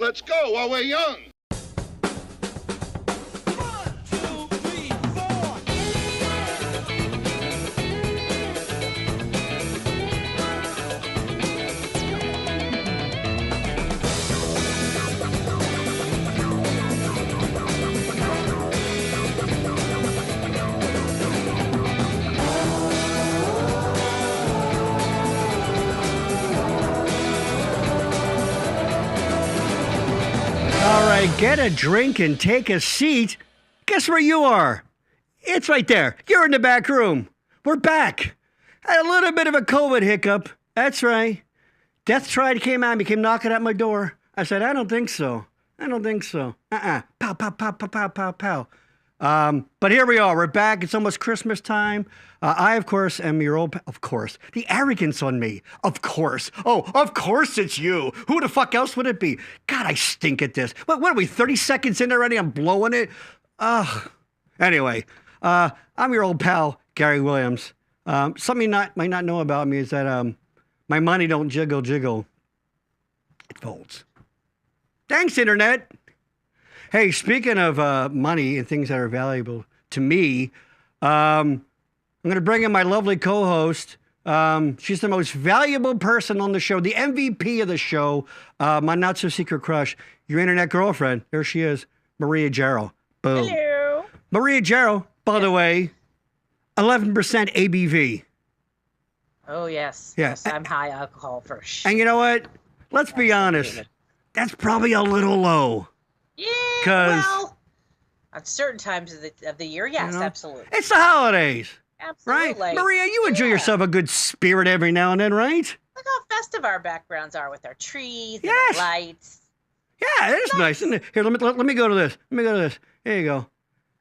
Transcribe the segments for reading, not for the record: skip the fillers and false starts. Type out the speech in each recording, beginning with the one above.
Let's go while we're young. Get a drink and take a seat. Guess where you are? It's right there. You're in the back room. We're back. Had a little bit of a COVID hiccup. That's right. Death came knocking at my door. I said, I don't think so. Pow, pow, pow, pow, pow, pow, pow. But here we are. We're back. It's almost Christmas time. I, of course, am your old... Of course. The arrogance on me. Of course. Oh, of course it's you. Who the fuck else would it be? God, I stink at this. What are we, 30 seconds in already? I'm blowing it? Ugh. Anyway, I'm your old pal, Gary Williams. Something you might not know about me is that my money don't jiggle. It folds. Thanks, Internet. Hey, speaking of money and things that are valuable to me, I'm going to bring in my lovely co-host. She's the most valuable person on the show, the MVP of the show, my not-so-secret crush, your internet girlfriend. There she is, Maria Jarrow. Boom. Hello. Maria Jarrow, by the way, 11% ABV. Oh, yes. Yeah. Yes, I'm high alcohol for sure. And you know what? Let's be honest. That's probably a little low. Yeah, 'Cause, well, at certain times of the year, yes, you know, absolutely. It's the holidays. Absolutely. Right? Maria, you enjoy yourself a good spirit every now and then, right? Look how festive our backgrounds are with our trees and Yes. our lights. Yeah, it is nice, isn't it? Here, let me go to this. There you go.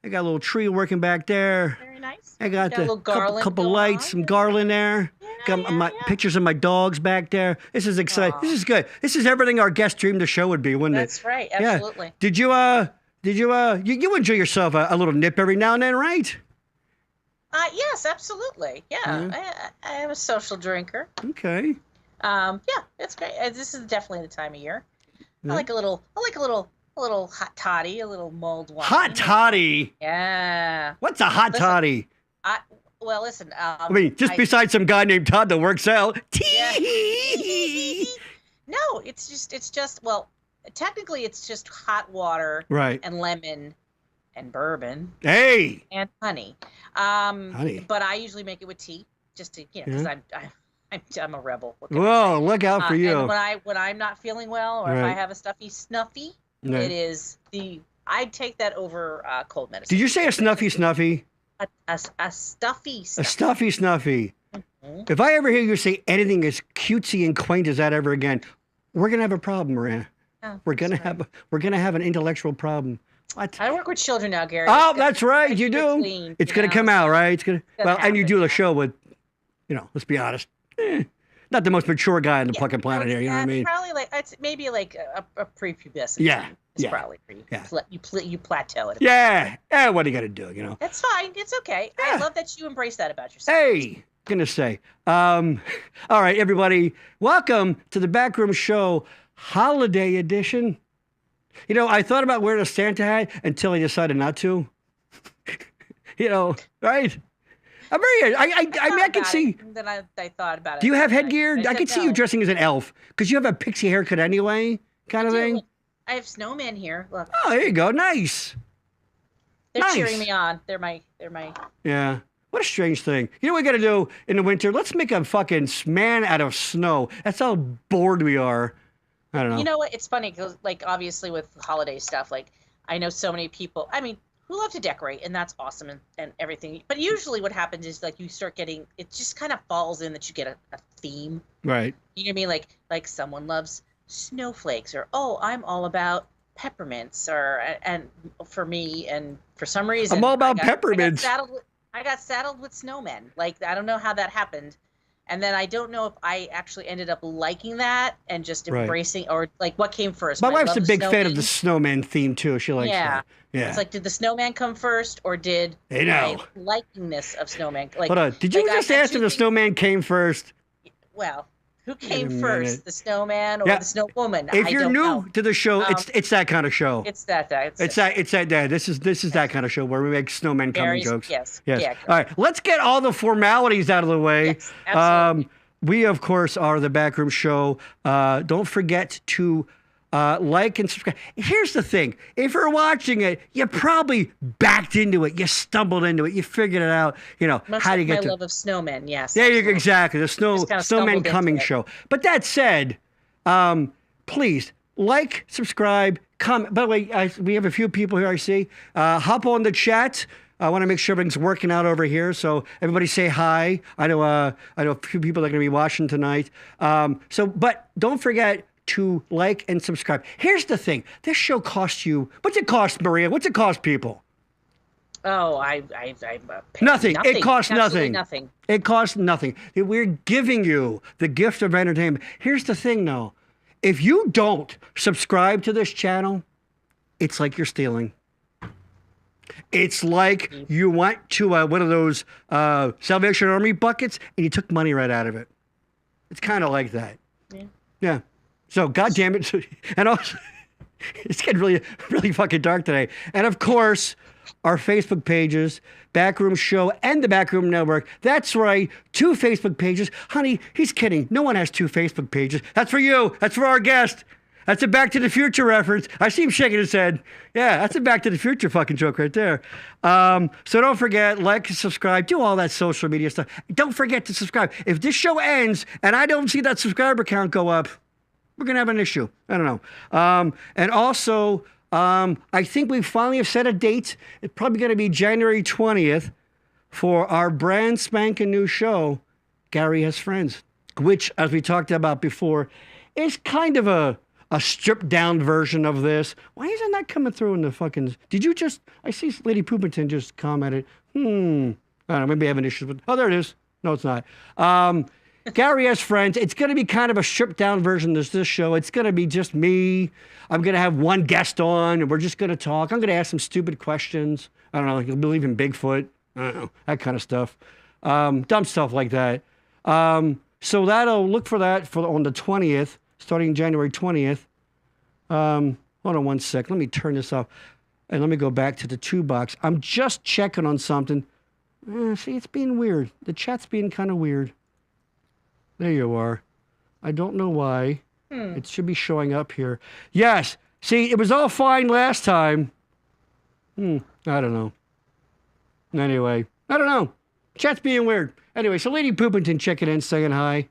I got a little tree working back there. Very nice. I got a the little garland couple going lights, on. some garland there. Got my pictures of my dogs back there. This is exciting. Aw. This is good. This is everything our guest dreamed the show would be, wouldn't it? That's right. Absolutely. Yeah. Did you enjoy yourself a little nip every now and then, right? Yes, absolutely. Yeah. I am a social drinker. Okay. Yeah, it's great. This is definitely the time of year. Yeah. I like a little a little hot toddy, a little mulled wine. Hot toddy? Yeah. What's a hot toddy? Well, listen. I mean, just besides some guy named Todd that works out. Yeah. No, it's just. Well, technically, it's just hot water, right, and lemon, and bourbon. Hey. And honey. Honey. But I usually make it with tea, just to because I'm a rebel. Whoa, look out for you. And when I'm not feeling well, or if I have a stuffy snuffy, it is I'd take that over cold medicine. Did you say a snuffy? A stuffy. A stuffy snuffy. Mm-hmm. If I ever hear you say anything as cutesy and quaint as that ever again, we're gonna have a problem, Maria. Oh, we're gonna have an intellectual problem. What? I work with children now, Gary. Oh, that's right, you do. Clean, it's gonna come out, right? It's gonna. Well, and you do the show with, let's be honest, not the most mature guy on the fucking planet here. You know what I mean? Probably it's maybe like a prepubescent. Yeah. It's probably pretty. Yeah. You plateau it. Yeah. What are you gonna do? That's fine. It's okay. Yeah. I love that you embrace that about yourself. Hey, gonna say. All right, everybody, welcome to the Backroom Show Holiday Edition. I thought about wearing a Santa hat until I decided not to. Right? I'm very. I can see. Then I thought about it. Do you have headgear? I can see you dressing as an elf because you have a pixie haircut anyway, kind of thing. I have snowmen here. Look. Oh, there you go. Nice. They're cheering me on. They're my. Yeah. What a strange thing. You know what we got to do in the winter? Let's make a fucking man out of snow. That's how bored we are. I don't know. You know what? It's funny because, obviously with holiday stuff, I know so many people. I mean, who love to decorate, and that's awesome and everything. But usually, what happens is you start getting it. Just kind of falls in that you get a theme. Right. You know what I mean? Like someone loves snowflakes, or I'm all about peppermints, and for me, and for some reason, I'm all about peppermints. I got saddled with snowmen. I don't know how that happened. And then I don't know if I actually ended up liking that and just embracing, or what came first. My wife's a big fan of the snowman theme too. She likes that. Yeah. It's did the snowman come first, or did my likingness of snowman? Hold on. Did you just ask if the snowman came first? Well, who came first, the snowman or the snowwoman? If you're new to the show, it's that kind of show. It's that. It's that. This is that kind of show where we make snowman coming jokes. Yes. Yeah, all right. Let's get all the formalities out of the way. Yes, absolutely. We of course are the Backroom Show. Don't forget to like and subscribe. Here's the thing: if you're watching it, you probably backed into it. You stumbled into it. You figured it out. Much how do you get my love of snowmen? Yes. Yeah, exactly. The snowman coming show. But that said, please like, subscribe, comment. By the way, we have a few people here. I see. Hop on the chat. I want to make sure everything's working out over here. So everybody say hi. I know a few people that are going to be watching tonight. But don't forget to like and subscribe. Here's the thing. This show costs you. What's it cost, Maria? What's it cost people? Oh, nothing. It costs nothing. Nothing. It costs nothing. We're giving you the gift of entertainment. Here's the thing, though. If you don't subscribe to this channel, it's like you're stealing. It's like you went to one of those Salvation Army buckets and you took money right out of it. It's kind of like that. Yeah. So, God damn it. And also, it's getting really, really fucking dark today. And of course, our Facebook pages, Backroom Show and the Backroom Network. That's right, 2 Facebook pages. Honey, he's kidding. No one has 2 Facebook pages. That's for you. That's for our guest. That's a Back to the Future reference. I see him shaking his head. Yeah, that's a Back to the Future fucking joke right there. So don't forget, like, subscribe, do all that social media stuff. Don't forget to subscribe. If this show ends and I don't see that subscriber count go up, we're going to have an issue. I don't know. And also, I think we finally have set a date. It's probably going to be January 20th for our brand spanking new show, Gary Has Friends, which, as we talked about before, is kind of a stripped down version of this. Why isn't that coming through in the fucking... I see Lady Poopington just commented. I don't know, maybe I have an issue with... Oh, there it is. No, it's not. Gary Has Friends. It's going to be kind of a stripped down version of this show. It's going to be just me. I'm going to have one guest on, and we're just going to talk. I'm going to ask some stupid questions. I don't know, like you'll believe in Bigfoot. I don't know, that kind of stuff. Dumb stuff like that. So look for that on the 20th, starting January 20th. Hold on one sec. Let me turn this off. And let me go back to the 2 box. I'm just checking on something. See, it's being weird. The chat's being kind of weird. There you are. I don't know why. It should be showing up here. Yes. See, it was all fine last time. I don't know. Anyway, I don't know. Chat's being weird. Anyway, so Lady Poopington checking in, saying hi.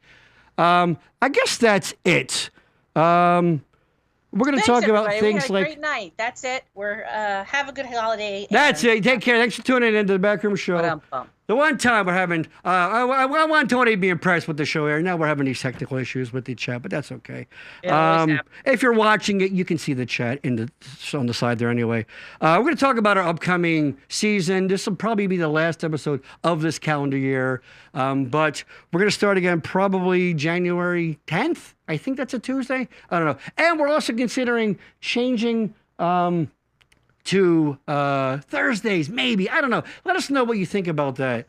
I guess that's it. We're going to talk about everybody. things we had a like... great night. That's it. We're have a good holiday. That's it. Take care. Thanks for tuning into the Backroom Show. Ba-dum-bum. The one time we're having... I want Tony to be impressed with the show here. Now we're having these technical issues with the chat, but that's okay. It always happens. If you're watching it, you can see the chat on the side there anyway. We're going to talk about our upcoming season. This will probably be the last episode of this calendar year. But we're going to start again probably January 10th. I think that's a Tuesday. I don't know. And we're also considering changing to Thursdays, maybe. I don't know. Let us know what you think about that.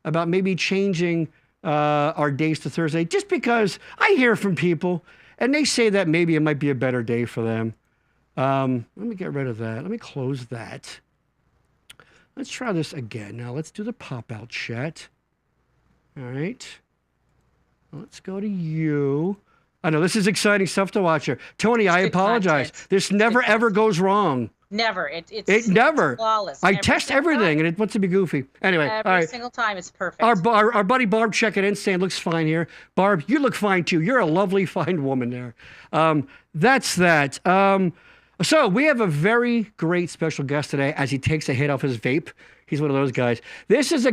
About maybe changing our days to Thursday. Just because I hear from people, and they say that maybe it might be a better day for them. Let me get rid of that. Let me close that. Let's try this again. Now, let's do the pop-out chat. All right. Let's go to you. I know this is exciting stuff to watch here. Tony, I apologize. This never ever goes wrong. Never. It's never. flawless. I test everything and it wants to be goofy. Anyway, all right. Every single time it's perfect. Our buddy Barb checking in, saying looks fine here. Barb, you look fine too. You're a lovely, fine woman there. That's that. So we have a very great special guest today as he takes a hit off his vape. He's one of those guys. This is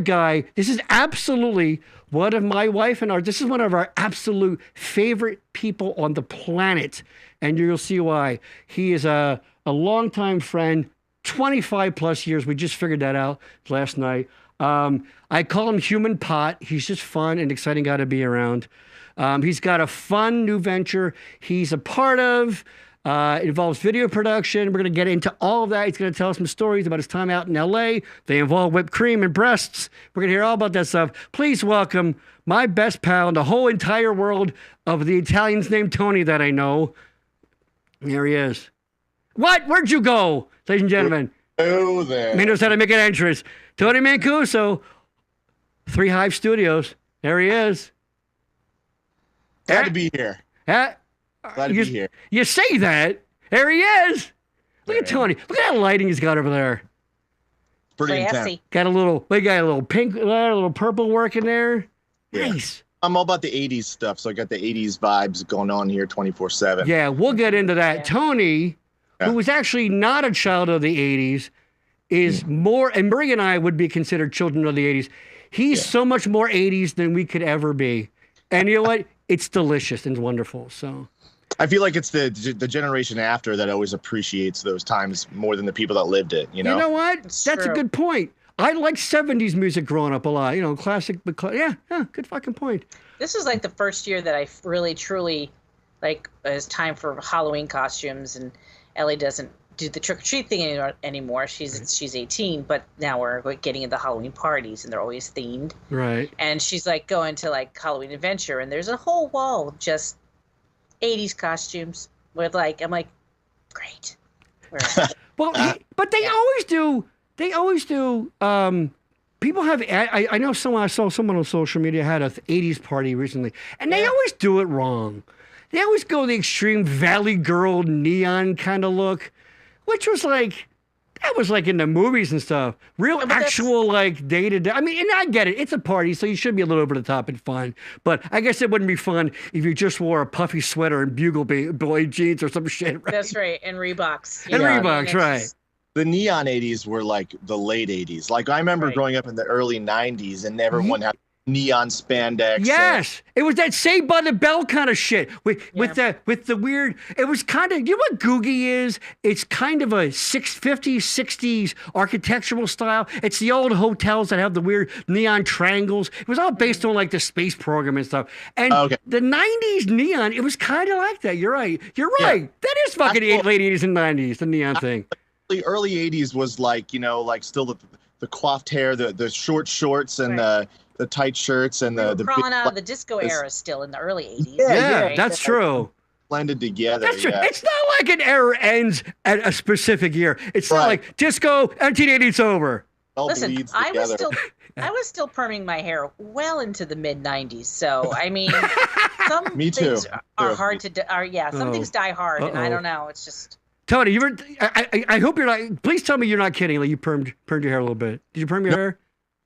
absolutely one of my wife and this is one of our absolute favorite people on the planet. And you'll see why. He is a longtime friend, 25 plus years. We just figured that out last night. I call him Human Pot. He's just fun and exciting guy to be around. He's got a fun new venture he's a part of. It involves video production. We're going to get into all of that. He's going to tell us some stories about his time out in L.A. They involve whipped cream and breasts. We're going to hear all about that stuff. Please welcome my best pal in the whole entire world of the Italians named Tony that I know. There he is. What? Where'd you go, ladies and gentlemen? Oh, there. He knows how to make an entrance. Tony Mancuso, 3 Hive Studios. There he is. Glad to be here. Glad to be here. You say that. There he is. Look at Tony. Look at that lighting he's got over there. Pretty intense. Got a little pink, a little purple work in there. Yeah. Nice. I'm all about the 80s stuff, so I got the 80s vibes going on here 24/7. Yeah, we'll get into that. Yeah. Tony, who was actually not a child of the 80s, is more, and Marie and I would be considered children of the 80s. He's so much more 80s than we could ever be. And you know what? It's delicious and wonderful. So I feel like it's the generation after that always appreciates those times more than the people that lived it, you know? You know what? It's That's true. a good point. I like 70s music growing up a lot. You know, classic, but yeah, good fucking point. This is like the first year that I really, truly, like, it's time for Halloween costumes, and Ellie doesn't do the trick-or-treat thing anymore. She's 18, but now we're getting into Halloween parties, and they're always themed. Right. And she's, like, going to, like, Halloween Adventure, and there's a whole wall of just 80s costumes with, like, I'm like, great. Well, but they always do. They always do. People have. I know someone. I saw someone on social media had a 80s party recently, and they always do it wrong. They always go the extreme Valley Girl neon kind of look, which was like, that was like in the movies and stuff. Real actual like day to day. I mean, and I get it. It's a party, so you should be a little over the top and fun. But I guess it wouldn't be fun if you just wore a puffy sweater and bugle boy jeans or some shit. Right? That's right, and Reeboks. And Reeboks, right. The neon 80s were like the late 80s. Like I remember growing up in the early 90s and everyone had neon spandex. Yes, it was that Saved by the Bell kind of shit with the weird. It was kind of, you know what Googie is? It's kind of a 50s, 60s architectural style. It's the old hotels that have the weird neon triangles. It was all based on like the space program and stuff. And the 90s neon, it was kind of like that. You're right. You're right. That is fucking late 80s and 90s, the neon thing. Early 80s was like, you know, like still the coiffed hair, the short shorts and the tight shirts and the crawling out of the disco era still in the early 80s. Yeah, that's true. blended together. That's true. Yeah. It's not like an era ends at a specific year. It's not like disco 1980's over. All Listen, bleeds I was together. still perming my hair well into the mid '90s. So I mean, some Me too. things are hard to. Some things die hard, and I don't know. It's just. Tony, you were. I hope you're not. Please tell me you're not kidding. Like you permed your hair a little bit. Did you perm your hair?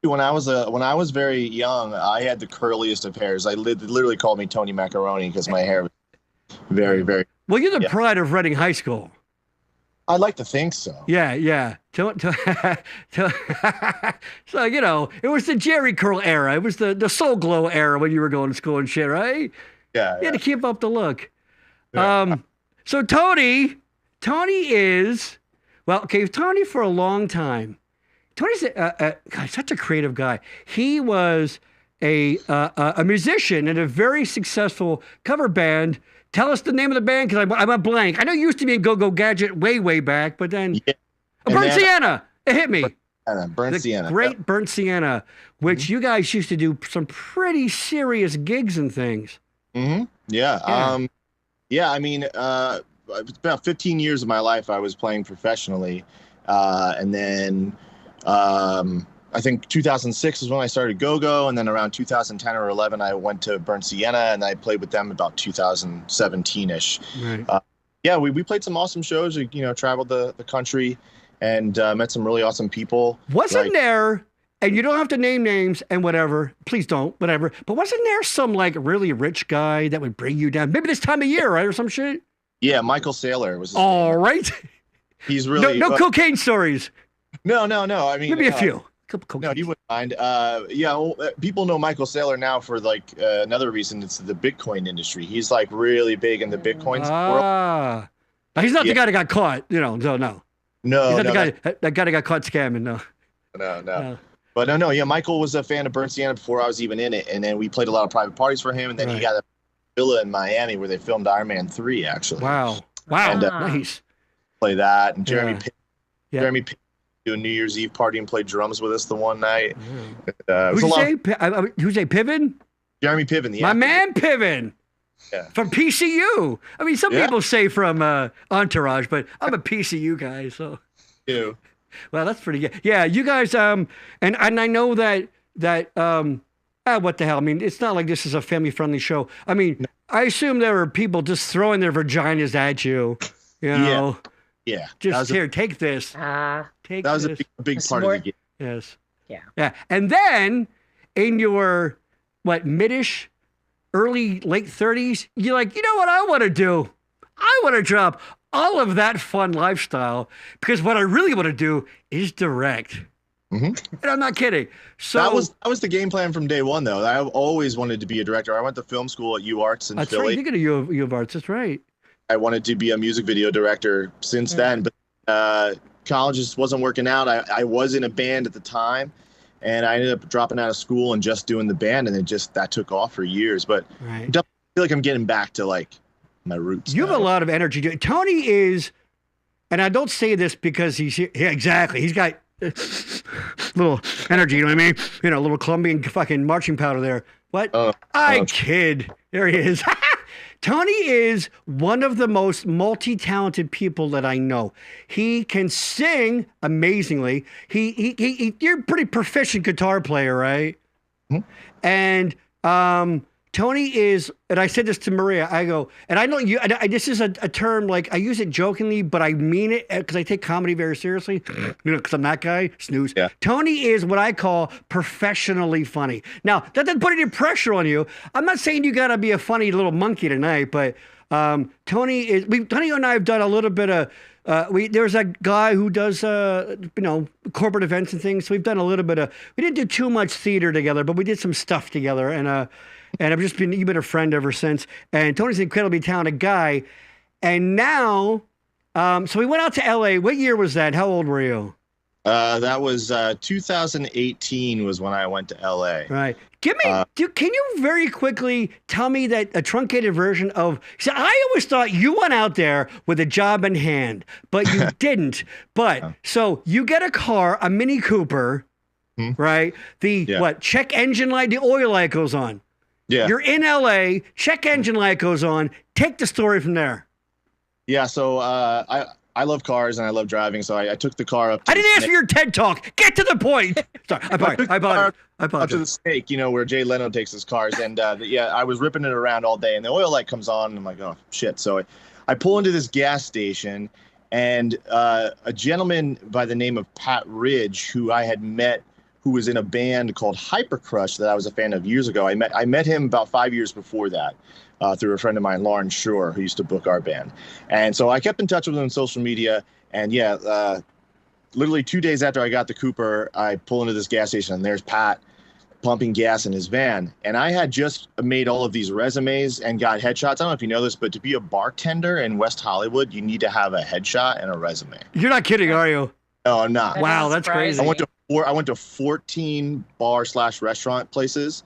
When I was very young, I had the curliest of hairs. I literally called me Tony Macaroni because my hair was very, very. Well, you're the pride of Reading High School. I'd like to think so. Yeah. So you know, it was the Jerry curl era. It was the Soul Glow era when you were going to school and shit, right? Yeah. You had to keep up the look. Yeah. So Tony is, well, okay, Tony for a long time. Tony's God, such a creative guy. He was a musician in a very successful cover band. Tell us the name of the band, because I'm a blank. I know you used to be in Go-Go Gadget way back, but then... Yeah. Burnt Sienna! It hit me. Burnt Sienna. Great Burnt Sienna, which you guys used to do some pretty serious gigs and things. Mm-hmm. Yeah. Yeah, I mean, about 15 years of my life I was playing professionally. And then I think 2006 is when I started Go-Go, and then around 2010 or 11 I went to Burnt Sienna, and I played with them about 2017-ish. Right. Yeah, we played some awesome shows. You know, traveled the country and met some really awesome people. Wasn't there, and you don't have to name names and whatever, please don't, whatever, but wasn't there some like really rich guy that would bring you down? Maybe this time of year, right, or some shit? Yeah, Michael Saylor was his All name. right. He's really... No cocaine stories. No. I mean... Maybe a few. No, you wouldn't mind. Yeah, well, people know Michael Saylor now for like another reason. It's the Bitcoin industry. He's like really big in the Bitcoin world. He's not the guy that got caught. You know, no. No, he's not the guy. That guy that got caught scamming. No. But no. Yeah, Michael was a fan of Burnt Sienna before I was even in it, and then we played a lot of private parties for him, and then he got a villa in Miami where they filmed Iron Man 3. Actually. Wow. And, Nice. Play that, and Jeremy Pitt do a New Year's Eve party and play drums with us the one night. Who's a Piven? Jeremy Piven, my man Piven. Yeah. From PCU. I mean, some people say from Entourage, but I'm a PCU guy, so. Ew. Well, that's pretty good. Yeah, you guys, and I know that what the hell? I mean, it's not like this is a family-friendly show. I mean, I assume there were people just throwing their vaginas at you, you know. Yeah. Just here, take this. Take that was this. a big part of the game. Yes. Yeah. And then in your mid-ish, late 30s, you're like, you know what I want to do? I want to drop all of that fun lifestyle, because what I really want to do is direct. Mm-hmm. And I'm not kidding. So that was the game plan from day one, though. I always wanted to be a director. I went to film school at UArts in Philly. That's right. You get a U of Arts. That's right. I wanted to be a music video director since then, but college just wasn't working out. I was in a band at the time, and I ended up dropping out of school and just doing the band, and that took off for years. But I feel like I'm getting back to like my roots. You have a lot of energy. Tony is, and I don't say this because he's here. Yeah, exactly. He's got little energy, you know what I mean? You know, a little Colombian fucking marching powder there. What? I kid. There he is. Tony is one of the most multi-talented people that I know. He can sing amazingly. You're a pretty proficient guitar player, right? Mm-hmm. And Tony is, and I said this to Maria, I go, and I know you, this is a term, like, I use it jokingly, but I mean it because I take comedy very seriously, because I'm that guy, snooze. Yeah. Tony is what I call professionally funny. Now, that doesn't put any pressure on you. I'm not saying you got to be a funny little monkey tonight, But Tony and I have done a little bit of. There's a guy who does corporate events and things. So we've done a little bit of. We didn't do too much theater together, but we did some stuff together, and you've been a friend ever since. And Tony's an incredibly talented guy, and now, so we went out to L.A. What year was that? How old were you? That was 2018 was when I went to LA. Right. Give me, can you very quickly tell me that a truncated version of, see, I always thought you went out there with a job in hand, but you didn't. But, so you get a car, a Mini Cooper, right? Check engine light, the oil light goes on. Yeah. You're in LA, check engine light goes on. Take the story from there. Yeah. So I love cars and I love driving. So I took the car up to I didn't ask for your TED talk. Get to the point. Sorry, I apologize. Up to the Snake, where Jay Leno takes his cars. And I was ripping it around all day and the oil light comes on and I'm like, oh shit. So I pull into this gas station and a gentleman by the name of Pat Ridge, who I had met, who was in a band called Hyper Crush that I was a fan of years ago. I met him about 5 years before that through a friend of mine, Lauren Shore, who used to book our band. And so I kept in touch with him on social media. And literally 2 days after I got the Cooper, I pull into this gas station and there's Pat pumping gas in his van. And I had just made all of these resumes and got headshots. I don't know if you know this, but to be a bartender in West Hollywood, you need to have a headshot and a resume. You're not kidding, are you? No, I'm not. Wow, that's crazy. I went to 14 bar/restaurant places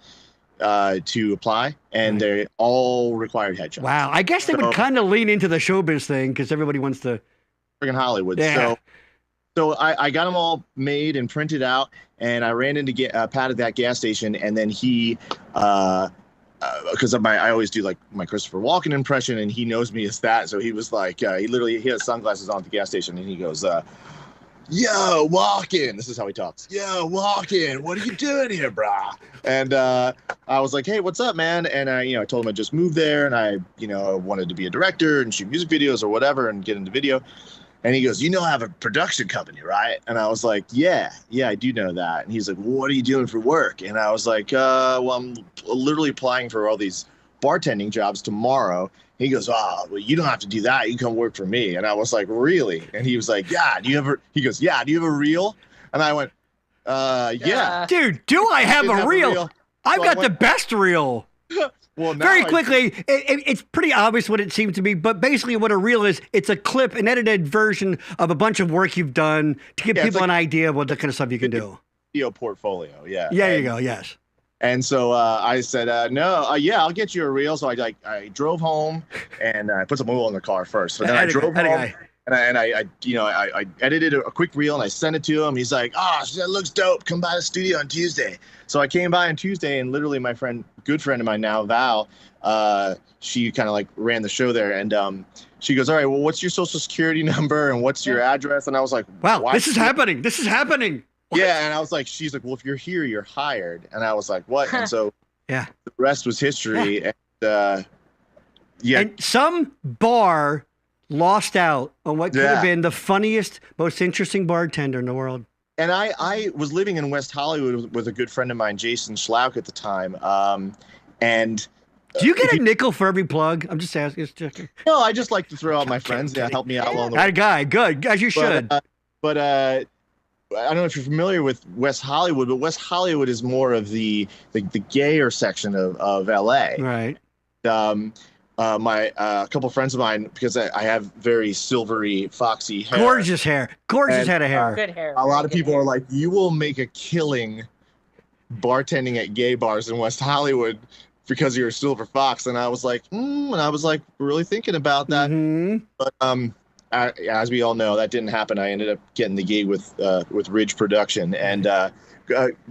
to apply, and they all required headshots. Wow, I guess they would kind of lean into the showbiz thing because everybody wants to. Friggin' Hollywood. Yeah. So I got them all made and printed out, and I ran into Pat at that gas station, and then he, because I always do like my Christopher Walken impression, and he knows me as that, so he was like, he has sunglasses on at the gas station, and he goes, yo, Walken. This is how he talks. Yo, Walken, what are you doing here, brah? And I was like, hey, what's up, man? And I told him I just moved there, and I wanted to be a director and shoot music videos or whatever and get into video. And he goes, I have a production company, right? And I was like, yeah, I do know that. And he's like, well, what are you doing for work? And I was like, well, I'm literally applying for all these bartending jobs tomorrow. He goes, oh, well, you don't have to do that. You can come work for me. And I was like, really? And he was like, yeah, do you have a reel? And I went, yeah. Dude, do I have a reel? I've got the best reel. Well, very quickly, it's pretty obvious what it seems to be, but basically what a reel is, it's a clip, an edited version of a bunch of work you've done to give people an idea of what the kind of stuff you can do. Video portfolio, yeah. Yeah, there you go, yes. And so I said, no, I'll get you a reel. So I drove home and I put some oil in the car first. So then I drove home and I edited a quick reel and I sent it to him. He's like, that looks dope. Come by the studio on Tuesday. So I came by on Tuesday and literally my good friend of mine now, Val, she kind of like ran the show there. And she goes, all right, well, what's your social security number and what's your address? And I was like, wow, this is happening. This is happening. What? Yeah, and I was like, she's like, well, if you're here, you're hired. And I was like, what? And so the rest was history. And And some bar lost out on what could have been the funniest, most interesting bartender in the world. And I was living in West Hollywood with a good friend of mine, Jason Schlauk at the time. And do you get a nickel for every plug? I'm just asking. Just checking. No, I just like to throw out my friends. Yeah, help me out along the way. That guy, good, as you should. But I don't know if you're familiar with West Hollywood, but West Hollywood is more of the gayer section of LA. Right. A couple friends of mine, because I have very silvery, foxy hair. Gorgeous hair. Gorgeous head of hair. Good hair. A lot of people are like, you will make a killing bartending at gay bars in West Hollywood because you're a silver fox. And I was like, really thinking about that. Mm-hmm. But as we all know, that didn't happen. I ended up getting the gig with Ridge Production. And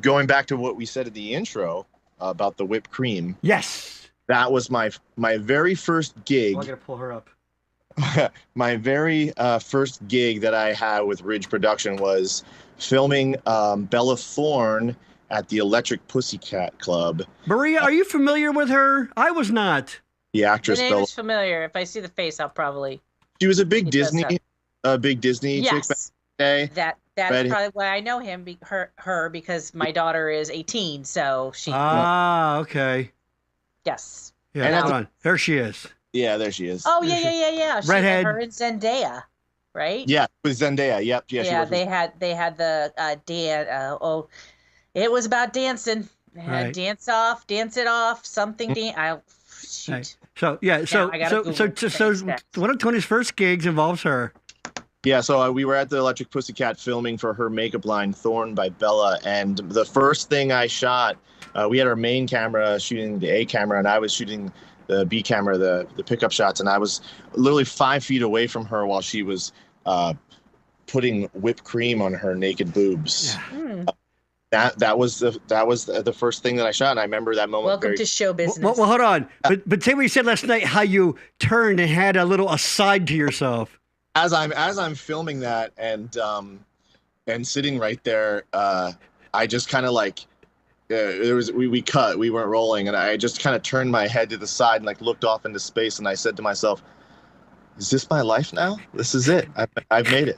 going back to what we said at the intro about the whipped cream. Yes. That was my very first gig. I'm going to pull her up. My very first gig that I had with Ridge Production was filming Bella Thorne at the Electric Pussycat Club. Maria, are you familiar with her? I was not. The actress The name Bella. is familiar. If I see the face, I'll probably. She was a big Disney chick back in the day. That's probably why I know him. Her because my daughter is 18, so she. Okay. Yes. Yeah, hold on. There she is. Yeah, there she is. Oh yeah. Redhead. Her and Zendaya, right? Yeah, with Zendaya. Yep. Yeah, they had the it was about dancing. They had dance it off, something. Shoot. Right. So yeah, so one of Tony's first gigs involves her. Yeah, so we were at the Electric Pussycat filming for her makeup line, Thorn by Bella, and the first thing I shot, we had our main camera shooting the A camera, and I was shooting the B camera, the pickup shots, and I was literally 5 feet away from her while she was putting whipped cream on her naked boobs. Yeah. That was the first thing that I shot, and I remember that moment. Welcome to show business. Well, hold on. But say what you said last night. How you turned and had a little aside to yourself. As I'm filming that and sitting right there, I just kind of like we cut, we weren't rolling, and I just kind of turned my head to the side and like looked off into space, and I said to myself, "Is this my life now? This is it. I've made it.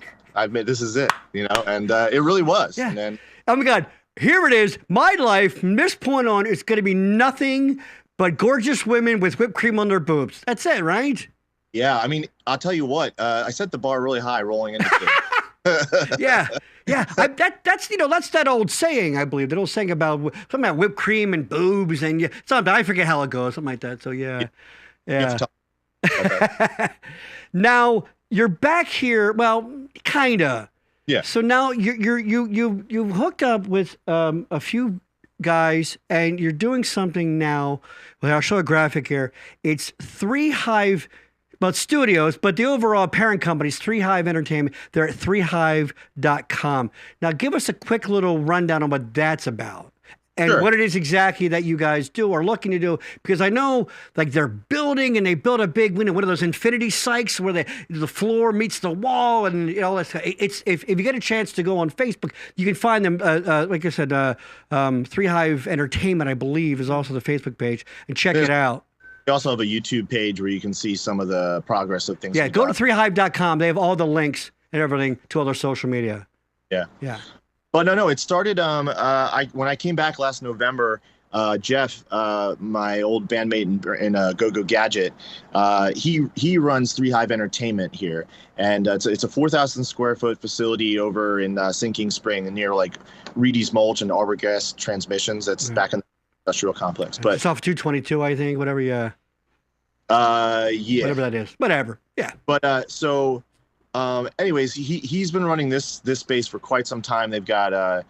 This is it." You know, and it really was. Yeah. And then, oh my God. Here it is. My life from this point on is going to be nothing but gorgeous women with whipped cream on their boobs. That's it, right? yeah, I mean, I'll tell you what. I set the bar really high rolling into it. Yeah. That's that old saying, I believe. That old saying about something about whipped cream and boobs and something. I forget how it goes. Something like that. So yeah. Now you're back here. Well, kinda. Yeah. So now you hooked up with a few guys, and you're doing something now. Well, I'll show a graphic here. It's Hive Studios, but the overall parent company is Hive Entertainment. They're at 3hive.com. Now, give us a quick little rundown on what that's about. And Sure. what it is exactly that you guys do or looking to do, because I know like they're building and they built a big one of those infinity psychs where the floor meets the wall, and it's if you get a chance to go on Facebook, you can find them. Like I said, 3Hive Entertainment, I believe, is also the Facebook page, and check it out. We also have a YouTube page where you can see some of the progress of things. Yeah, go to 3hive.com. They have all the links and everything to all their social media. Yeah. Yeah. But no, it started when I came back last November. Jeff, my old bandmate in Go Go Gadget, he runs 3Hive Entertainment here, and it's a 4,000 square foot facility over in Sinking Spring near like Reedy's Mulch and Arborgas Transmissions. That's back in the industrial complex. But it's off 222, I think. Whatever. Yeah. Yeah. Whatever that is. Whatever. Yeah. But anyways, he's been running this space for quite some time. They've got a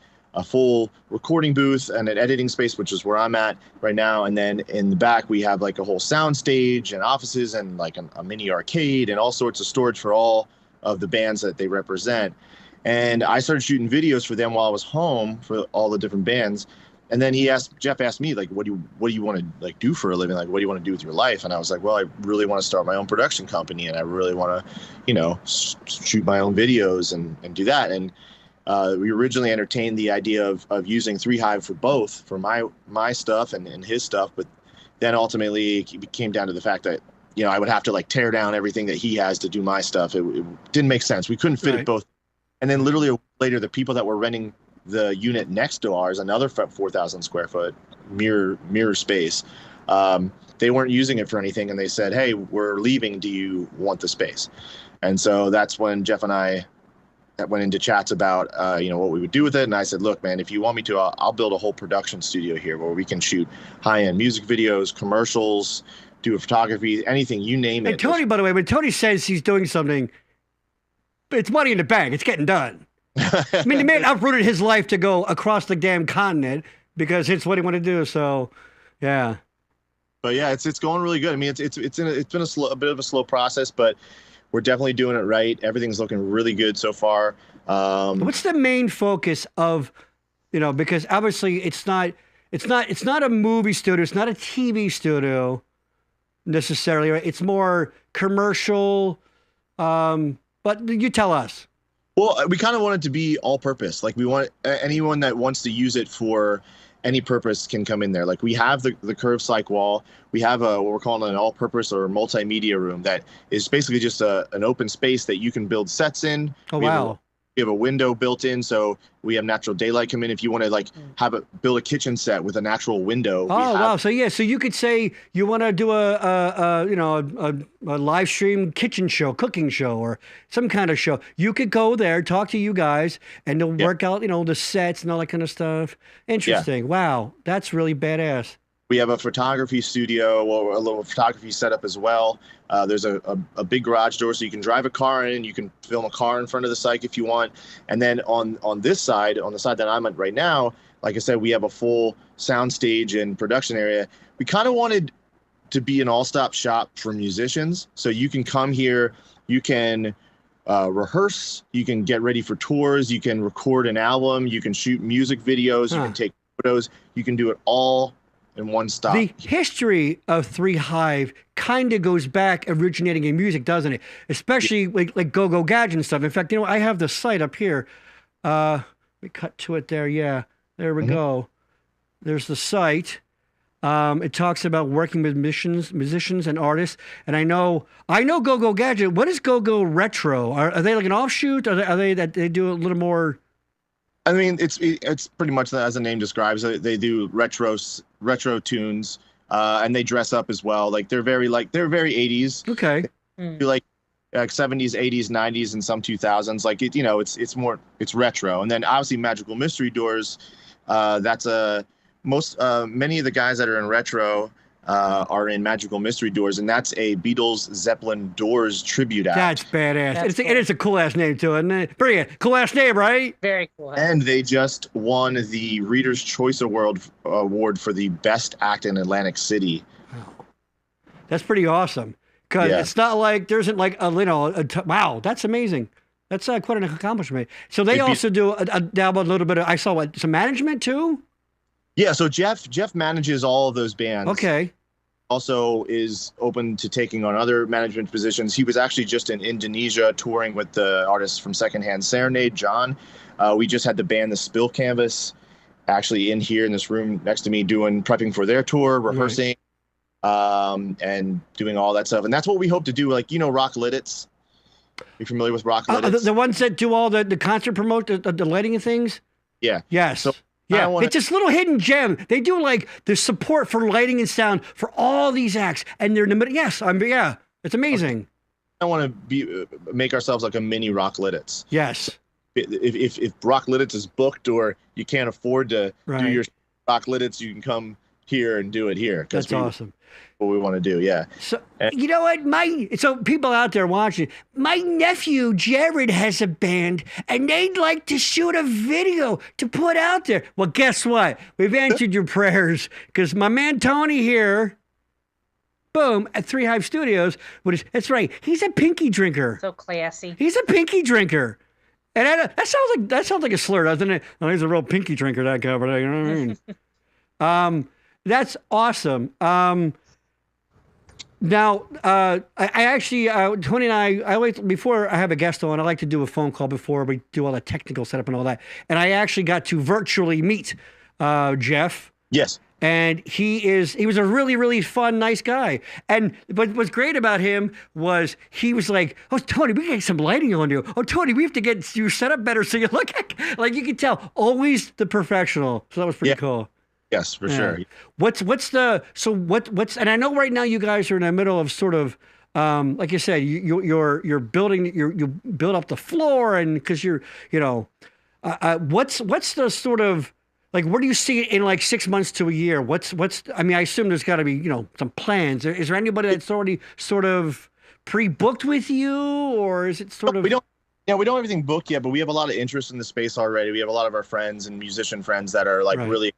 full recording booth and an editing space, which is where I'm at right now. And then in the back, we have like a whole sound stage and offices and like a mini arcade and all sorts of storage for all of the bands that they represent. And I started shooting videos for them while I was home for all the different bands. And then Jeff asked me, like, what do you want to like do for a living? Like, what do you want to do with your life? And I was like, well, I really want to start my own production company, and I really want to, shoot my own videos and do that. And we originally entertained the idea of using 3Hive for both, for my stuff and his stuff. But then ultimately it came down to the fact that, I would have to like tear down everything that he has to do my stuff. It didn't make sense. We couldn't fit it both. And then literally later, the people that were renting the unit next to ours, another 4,000 square foot mirror space, they weren't using it for anything, and they said, "Hey, we're leaving. Do you want the space?" And so that's when Jeff and I went into chats about what we would do with it. And I said, "Look, man, if you want me to, I'll build a whole production studio here where we can shoot high-end music videos, commercials, do a photography, anything, you name it." And Tony, by the way, when Tony says he's doing something, it's money in the bank. It's getting done. I mean, the man uprooted his life to go across the damn continent because it's what he wanted to do. So, yeah. But yeah, it's going really good. I mean, it's been a bit of a slow process, but we're definitely doing it right. Everything's looking really good so far. What's the main focus of, because obviously it's not a movie studio, it's not a TV studio necessarily. Right? It's more commercial. But you tell us. Well, we kind of want it to be all purpose. Like we want anyone that wants to use it for any purpose can come in there. Like we have the curved cyc wall. We have what we're calling an all-purpose or multimedia room that is basically just an open space that you can build sets in. Oh, wow. We have a window built in, so we have natural daylight come in. If you want to build a kitchen set with a natural window. Oh, wow. So you could say you want to do a live stream kitchen show, cooking show, or some kind of show. You could go there, talk to you guys, and they'll work out, the sets and all that kind of stuff. Interesting. Yeah. Wow. That's really badass. We have a photography studio, or a little photography setup as well. There's a big garage door, so you can drive a car in. You can film a car in front of the cyc if you want. And then on this side, on the side that I'm at right now, like I said, we have a full sound stage and production area. We kind of wanted to be an all-stop shop for musicians. So you can come here, you can rehearse, you can get ready for tours, you can record an album, you can shoot music videos, you can take photos, you can do it all in one stop. The history of Three Hive kind of goes back originating in music, doesn't it? Especially like Go-Go Gadget and stuff. In fact, I have the site up here. We cut to it there. Yeah, there we go. There's the site. It talks about working with musicians and artists. And I know Go-Go Gadget. What is Go-Go Retro? Are they like an offshoot? Are they that they do a little more? I mean, it's pretty much as the name describes. They do retro tunes, and they dress up as well. Like they're very 80s. Okay. Like 70s, 80s, 90s, and some 2000s. Like it's retro. And then obviously Magical Mystery Doors. That's many of the guys that are in retro are in Magical Mystery Doors, and that's a Beatles Zeppelin Doors tribute act. That's badass. It is a cool ass name too, isn't it? Pretty good. Cool ass name, right? Very cool. And they just won the Reader's Choice Award for the best act in Atlantic City. Wow. That's pretty awesome. Because it's not like there isn't like wow, that's amazing. That's quite an accomplishment. So they also do dabble a little bit of, I saw some management too? Yeah, so Jeff manages all of those bands. Okay. Also is open to taking on other management positions. He was actually just in Indonesia touring with the artist from Secondhand Serenade, John. We just had the band The Spill Canvas actually in here in this room next to me prepping for their tour, rehearsing, and doing all that stuff. And that's what we hope to do. Like, Rock Lidditz. You familiar with Rock Lidditz? The ones that do all the concert promote, the lighting and things? Yeah. Yes. So, it's this little hidden gem. They do like the support for lighting and sound for all these acts, and they're in the middle. Yes, it's amazing. I want to make ourselves like a mini Rock Lidditz. Yes. If Rock Lidditz is booked or you can't afford to do your Rock Lidditz, you can come here and do it here. That's awesome. What we want to do, yeah. So you know what, so people out there watching, my nephew Jared has a band, and they'd like to shoot a video to put out there. Well, guess what? We've answered your prayers because my man Tony here, boom, at Three Hive Studios. That's right. He's a pinky drinker. So classy. He's a pinky drinker. And that sounds like a slur, doesn't it? Oh, he's a real pinky drinker, that guy. But you know what I mean? That's awesome. Now, I actually, Tony and I always, before I have a guest on, I like to do a phone call before we do all the technical setup and all that. And I actually got to virtually meet Jeff. Yes. And he was a really, really fun, nice guy. But what's great about him was he was like, "Oh, Tony, we get some lighting on you. Oh, Tony, we have to get you set up better so you look like you can tell." Always the professional. So that was pretty cool. Yes, for sure. And I know right now you guys are in the middle of sort of, like you said, you're building, you build up the floor, and because what's the sort of, like, where do you see it in like 6 months to a year? I mean, I assume there's got to be, some plans. Is there anybody that's already sort of pre-booked with you, or is it sort of? We don't have everything booked yet, but we have a lot of interest in the space already. We have a lot of our friends and musician friends that are like really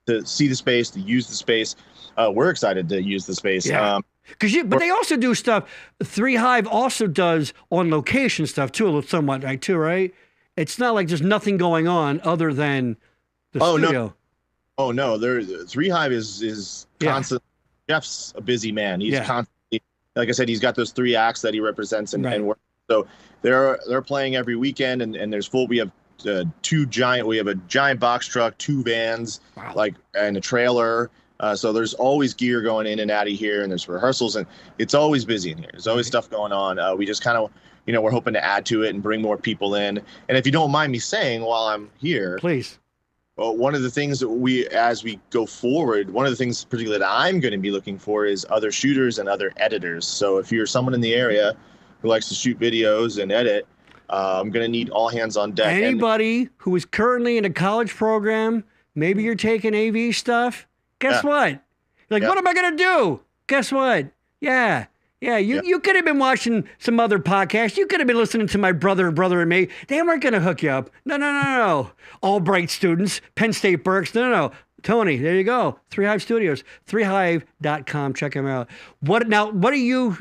to see the space, to use the space. We're excited to use the space. Yeah. But they also do stuff. Three Hive also does on location stuff too, somewhat, right? It's not like there's nothing going on other than the studio. No. Three Hive is constant. Jeff's a busy man. He's constantly, like I said, he's got those 3 acts that he represents and work. So they're playing every weekend, and there's full. We have we have a giant box truck, 2 vans, and a trailer. So there's always gear going in and out of here, and there's rehearsals, and it's always busy in here. There's always stuff going on. We just kind of, we're hoping to add to it and bring more people in. And if you don't mind me saying while I'm here, please. Well, one of the things that as we go forward, one of the things particularly that I'm going to be looking for is other shooters and other editors. So if you're someone in the area who likes to shoot videos and edit, I'm going to need all hands on deck. Anybody who is currently in a college program, maybe you're taking AV stuff, guess what? You're like, what am I going to do? Guess what? Yeah, you could have been watching some other podcast. You could have been listening to my brother and me. They weren't going to hook you up. No. Albright students, Penn State Berks. No. Tony, there you go. Three Hive Studios, threehive.com. Check them out. What do you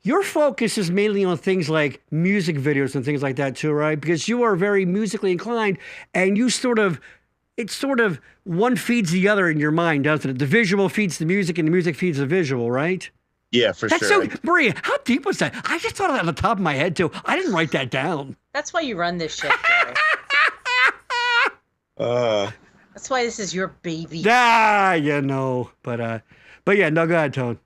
your focus is mainly on things like music videos and things like that too, right? Because you are very musically inclined, and it's sort of one feeds the other in your mind, doesn't it? The visual feeds the music, and the music feeds the visual, right? Yeah, for That's sure. so, Maria, how deep was that? I just thought of that on the top of my head too. I didn't write that down. That's why you run this shit, Gary. That's why this is your baby. But yeah, no, go ahead, Tone.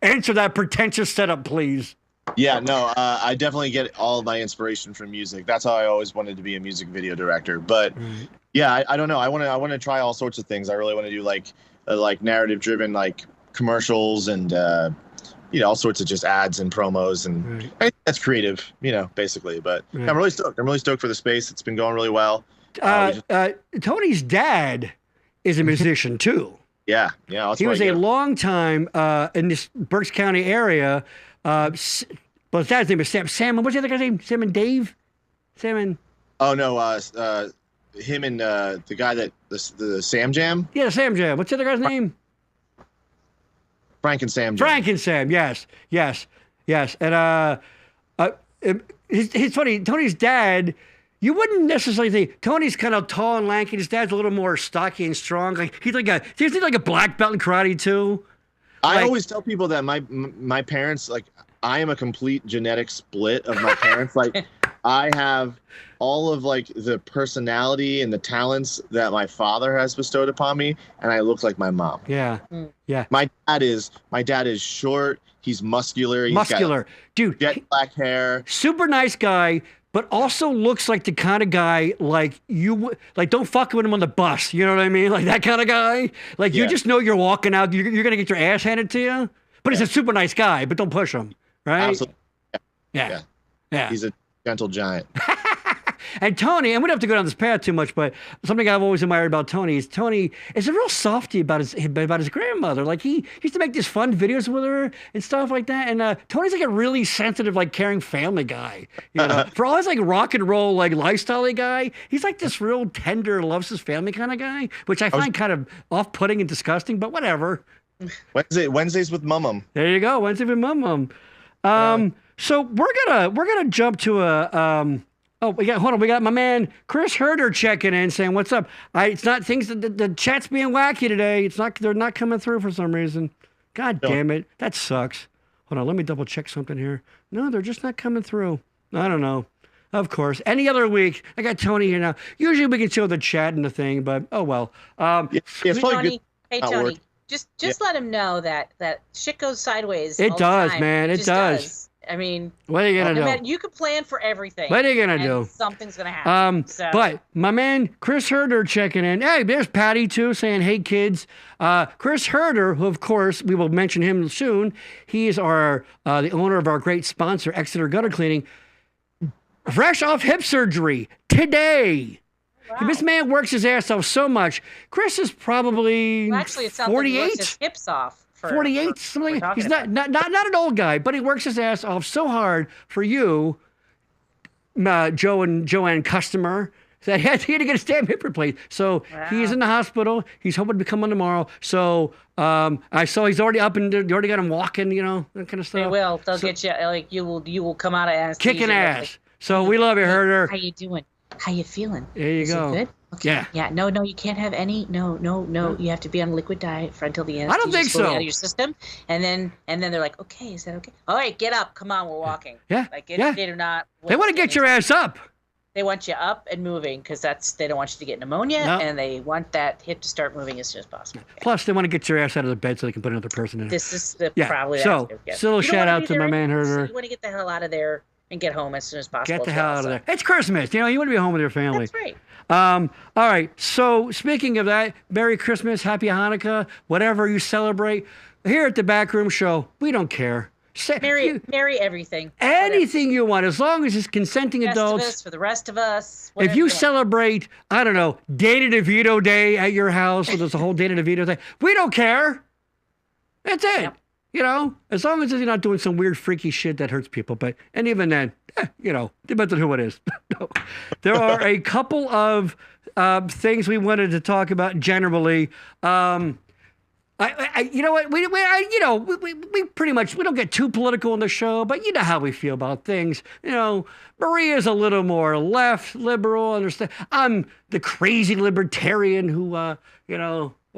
Answer that pretentious setup, please. Yeah, no, I definitely get all of my inspiration from music. That's how I always wanted to be a music video director. But yeah, I don't know. I want to try all sorts of things. I really want to do like narrative driven like commercials and all sorts of just ads and promos, and I think that's creative, basically. But yeah, I'm really stoked. I'm really stoked for the space. It's been going really well. Tony's dad is a musician too. Yeah. He was a long time in this Berks County area. Well, his dad's name is Sam. Sam, what's the other guy's name? Sam and Dave? Sam and... Oh, no, him and the guy that, the Sam Jam? Yeah, the Sam Jam. What's the other guy's name? Frank and Sam Jam. Frank and Sam, yes. And it's funny, Tony's dad... You wouldn't necessarily think Tony's kind of tall and lanky. His dad's a little more stocky and strong. He's like a black belt in karate too. I always tell people that my parents, like, I am a complete genetic split of my parents. Like, I have all of like the personality and the talents that my father has bestowed upon me, and I look like my mom. Yeah. My dad is short. He's muscular. He's got dude. Jet black hair. Super nice guy. But also looks like the kind of guy like don't fuck with him on the bus. You know what I mean? Like that kind of guy. Like you just know you're walking out, you're gonna get your ass handed to you. But he's a super nice guy. But don't push him, right? Absolutely. Yeah. He's a gentle giant. And Tony, and we don't have to go down this path too much, but something I've always admired about Tony is a real softy about his grandmother. Like he used to make these fun videos with her and stuff like that. And Tony's like a really sensitive, like caring family guy. For all his like rock and roll like lifestyle guy, he's like this real tender, loves his family kind of guy, which I find kind of off-putting and disgusting. But whatever. Wednesdays with Mum. There you go, Wednesday with Mum. So we're gonna jump to a. We got my man Chris Herder checking in saying, "What's up?" It's not things. The chat's being wacky today. They're not coming through for some reason. God damn it, that sucks. Hold on, let me double check something here. No, they're just not coming through. I don't know. Of course, any other week I got Tony here now. Usually we can show the chat and the thing, but oh well. It's probably good. Hey Tony, just let him know that shit goes sideways. It all does, the time. man. It does. I mean, what are you gonna do? You can plan for everything. What are you gonna do? Something's gonna happen. But my man Chris Herder checking in. Hey, there's Patty too saying, "Hey kids." Chris Herder, who of course we will mention him soon. He is the owner of our great sponsor, Exeter Gutter Cleaning. Fresh off hip surgery today. Wow. This man works his ass off so much. Chris is probably actually, it sounds 48. Like he works his hips off. 48, something. He's not an old guy, but he works his ass off so hard for you, Joe and Joanne customer, that he had to get his damn hip replaced. So he's in the hospital. He's hoping to come on tomorrow. So I saw he's already up and you already got him walking, that kind of stuff. They will. They'll get you. Like you will come out of anesthesia kicking ass. So we love you, Herder. How you doing? How you feeling? There you go. Good? Okay. Yeah. No, you can't have any. No. You have to be on a liquid diet until the anesthesia. I don't think so. Out of your system, and then they're like, okay, is that okay? All right, get up. Come on, we're walking. Yeah. They do not. They want to get your ass up. They want you up and moving because they don't want you to get pneumonia, and they want that hip to start moving as soon as possible. Okay. Plus, they want to get your ass out of the bed so they can put another person in. This is probably so. Still shout out to my man Herder. You want to get the hell out of there and get home as soon as possible. Get the hell out of there. It's Christmas. You want to be home with your family. That's right. All right. So speaking of that, Merry Christmas, Happy Hanukkah, whatever you celebrate. Here at the Backroom Show, we don't care. Merry everything. Anything you want, as long as it's consenting adults. For the rest of us. If you celebrate, I don't know, Dana DeVito Day at your house, or there's a whole Dana DeVito Day, we don't care. That's it. Yep. As long as you're not doing some weird, freaky shit that hurts people. But, and even then, depends on who it is. There are a couple of things we wanted to talk about generally. You know what? We pretty much, we don't get too political on the show, but you know how we feel about things. You know, Maria's a little more left, liberal, understand. I'm the crazy libertarian who, what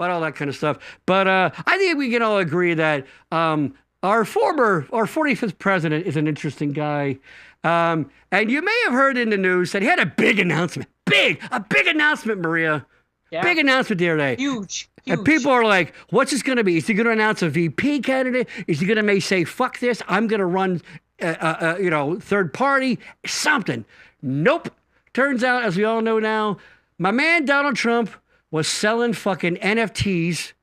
all that kind of stuff. But I think we can all agree that our 45th president is an interesting guy. And you may have heard in the news that he had a big announcement. A big announcement, Maria. Yeah. Big announcement the other day. Huge. And people are like, what's this going to be? Is he going to announce a VP candidate? Is he going to say, fuck this, I'm going to run, third party? Something. Nope. Turns out, as we all know now, my man Donald Trump was selling fucking NFTs,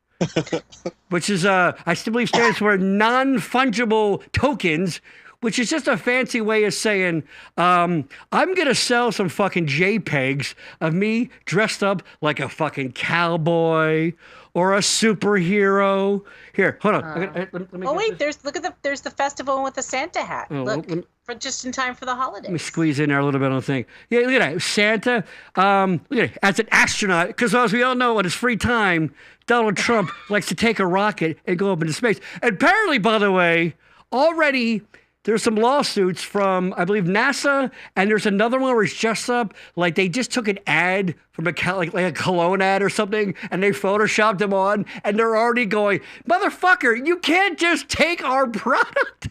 which is, I still believe stands for non-fungible tokens, which is just a fancy way of saying, I'm going to sell some fucking JPEGs of me dressed up like a fucking cowboy or a superhero. Here, hold on. Let me wait, there's the festival with the Santa hat. Look, for just in time for the holidays. Let me squeeze in there a little bit on the thing. Yeah, look at that. Santa, look at it. As an astronaut, because as we all know, in his free time, Donald Trump likes to take a rocket and go up into space. And apparently, by the way, already there's some lawsuits from, I believe, NASA, and there's another one where it's just up, like they just took an ad from a cologne ad or something, and they photoshopped them on, and they're already going, motherfucker, you can't just take our product.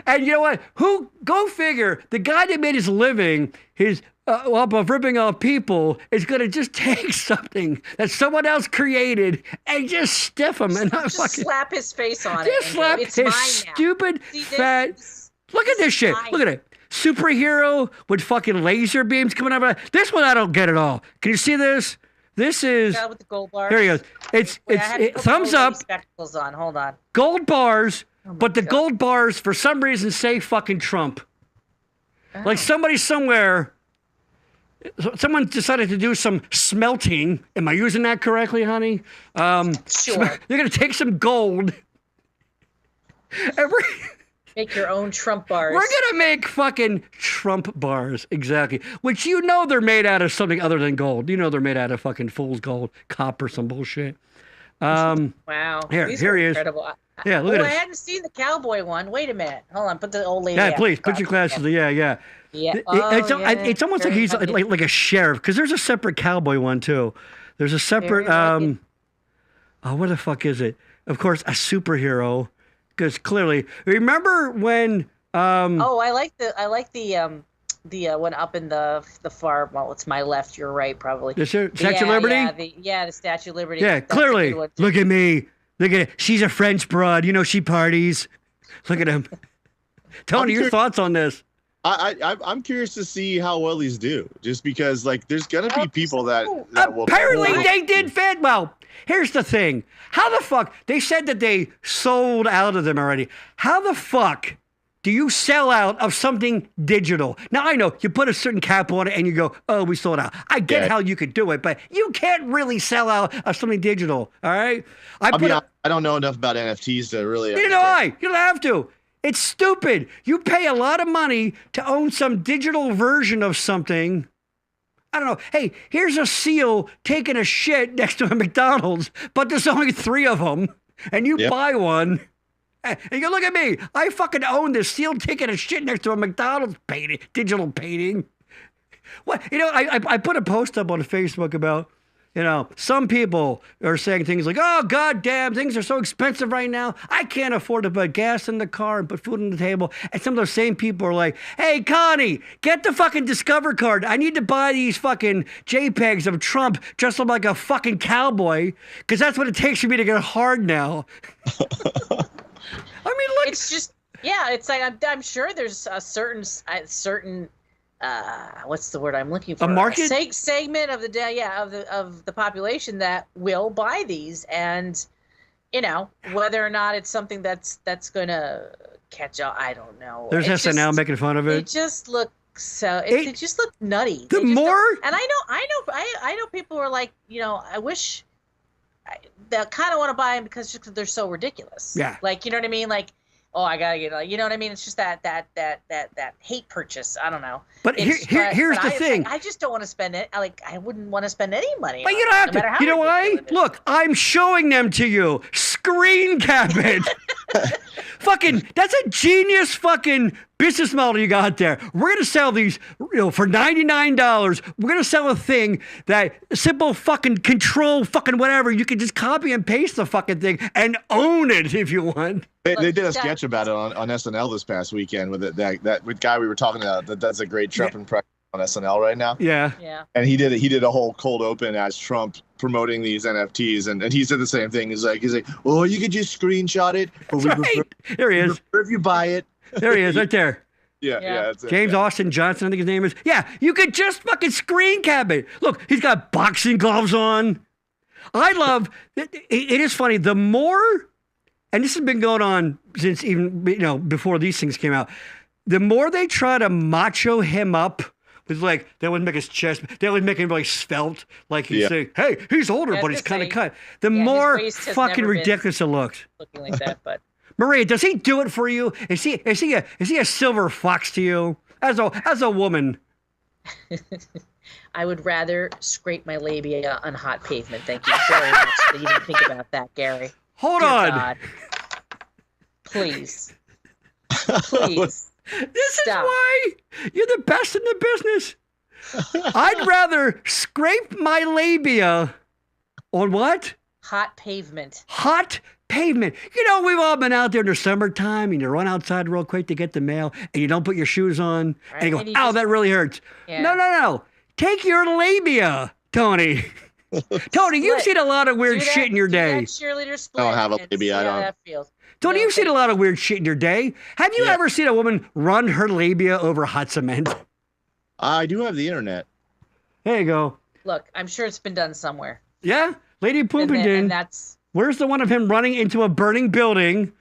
And you know what? Go figure, the guy that made his living, of ripping off people, is going to just take something that someone else created and just stiff him and not fucking slap his face on it. Just slap his stupid fat. Look at this shit. Look at it. Superhero with fucking laser beams coming out of it. This one I don't get at all. Can you see this? This is. With the gold bars. There he goes. It's thumbs up. Spectacles on. Hold on. Gold bars, but the gold bars for some reason say fucking Trump. Oh. Like somebody somewhere. Someone decided to do some smelting. Am I using that correctly, honey? Sure. They're going to take some gold. Make your own Trump bars. We're going to make fucking Trump bars. Exactly. Which they're made out of something other than gold. They're made out of fucking fool's gold, copper, some bullshit. Wow. Here he is. Incredible. Yeah, look at this. I hadn't seen the cowboy one. Wait a minute. Hold on. Put the old lady. Yeah, please. Put your glasses. Yeah. Yeah. It's almost like he's like a sheriff, because there's a separate cowboy one too. There's a separate what the fuck is it? Of course, a superhero, because clearly, remember when I like the one up in the far. Well, it's my left. You're right, probably. The Statue of Liberty. The Statue of Liberty. Yeah, clearly. Look at me. Look at it. She's a French broad. She parties. Look at him. Tony, your thoughts on this? I'm curious to see how well these do, just because there's gonna be people that will. Apparently they did fit well. Here's the thing: how the fuck they said that they sold out of them already? How the fuck do you sell out of something digital? Now I know you put a certain cap on it and you go, "Oh, we sold out." I get how you could do it, but you can't really sell out of something digital. All right? I don't know enough about NFTs to really. Neither do I. You don't have to. It's stupid. You pay a lot of money to own some digital version of something. I don't know. Hey, here's a seal taking a shit next to a McDonald's, but there's only 3 of them, and you buy one. And you go, look at me. I fucking own this seal taking a shit next to a McDonald's painting, digital painting. What? I put a post up on Facebook about, some people are saying things like, oh, God damn, things are so expensive right now. I can't afford to put gas in the car and put food on the table. And some of those same people are like, hey, Connie, get the fucking Discover card. I need to buy these fucking JPEGs of Trump dressed up like a fucking cowboy, because that's what it takes for me to get hard now. I mean, look. It's just, it's like, I'm sure there's a certain what's the word I'm looking for? A market segment of the population that will buy these, and whether or not it's something that's gonna catch on, I don't know. There's SNL making fun of it. It just looks it just looked nutty. And I know people are like, I wish they kind of want to buy them because they're so ridiculous. Yeah. Like, you know what I mean? Like, oh, I gotta get, you know what I mean? It's just that hate purchase. I don't know. But here's the thing. I just don't want to spend it. I wouldn't want to spend any money. But you don't have to. You know why? Look, I'm showing them to you. Screen cap it. Fucking, that's a genius fucking business model you got there. We're gonna sell these, for $99. We're gonna sell a thing that simple fucking control fucking whatever. You can just copy and paste the fucking thing and own it if you want. They did a sketch about it on SNL this past weekend with that guy we were talking about that does a great Trump impression on SNL right now. Yeah. And he did a whole cold open as Trump promoting these NFTs, and he said the same thing. He's like, oh, you could just screenshot it, but there he is. If you buy it. There he is, right there. Yeah. That's it. James Austin Johnson, I think his name is. Yeah, you could just fucking screen cap it. Look, he's got boxing gloves on. I love it is funny. The more, and this has been going on since even before these things came out. The more they try to macho him up with they would make his chest, they would make him really svelte, like he's saying, hey, he's older, but he's kind of cut. The more fucking ridiculous it looks. Looking like that, but. Maria, does he do it for you? Is he a silver fox to you as a woman? I would rather scrape my labia on hot pavement. Thank you very much to even think about that, Gary. Hold on. God. Please. Please. This is why you're the best in the business. I'd rather scrape my labia on what? Hot pavement. Hot pavement. We've all been out there in the summertime and you run outside real quick to get the mail and you don't put your shoes on and you go, ow, that really hurts. Yeah. No. Take your labia, Tony. Tony, you've seen a lot of weird shit in your day. Cheerleader split. I don't have a labia. I don't. That feels. Tony, you've seen a lot of weird shit in your day. Have you ever seen a woman run her labia over hot cement? I do have the internet. There you go. Look, I'm sure it's been done somewhere. Yeah, Lady Poopington. And that's. Where's the one of him running into a burning building?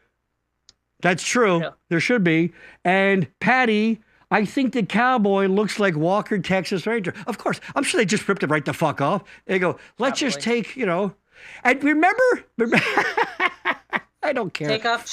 That's true. Yeah. There should be. And Patty, I think the cowboy looks like Walker, Texas Ranger. Of course, I'm sure they just ripped it right the fuck off. They go, let's just take, And remember, I don't care. Shake off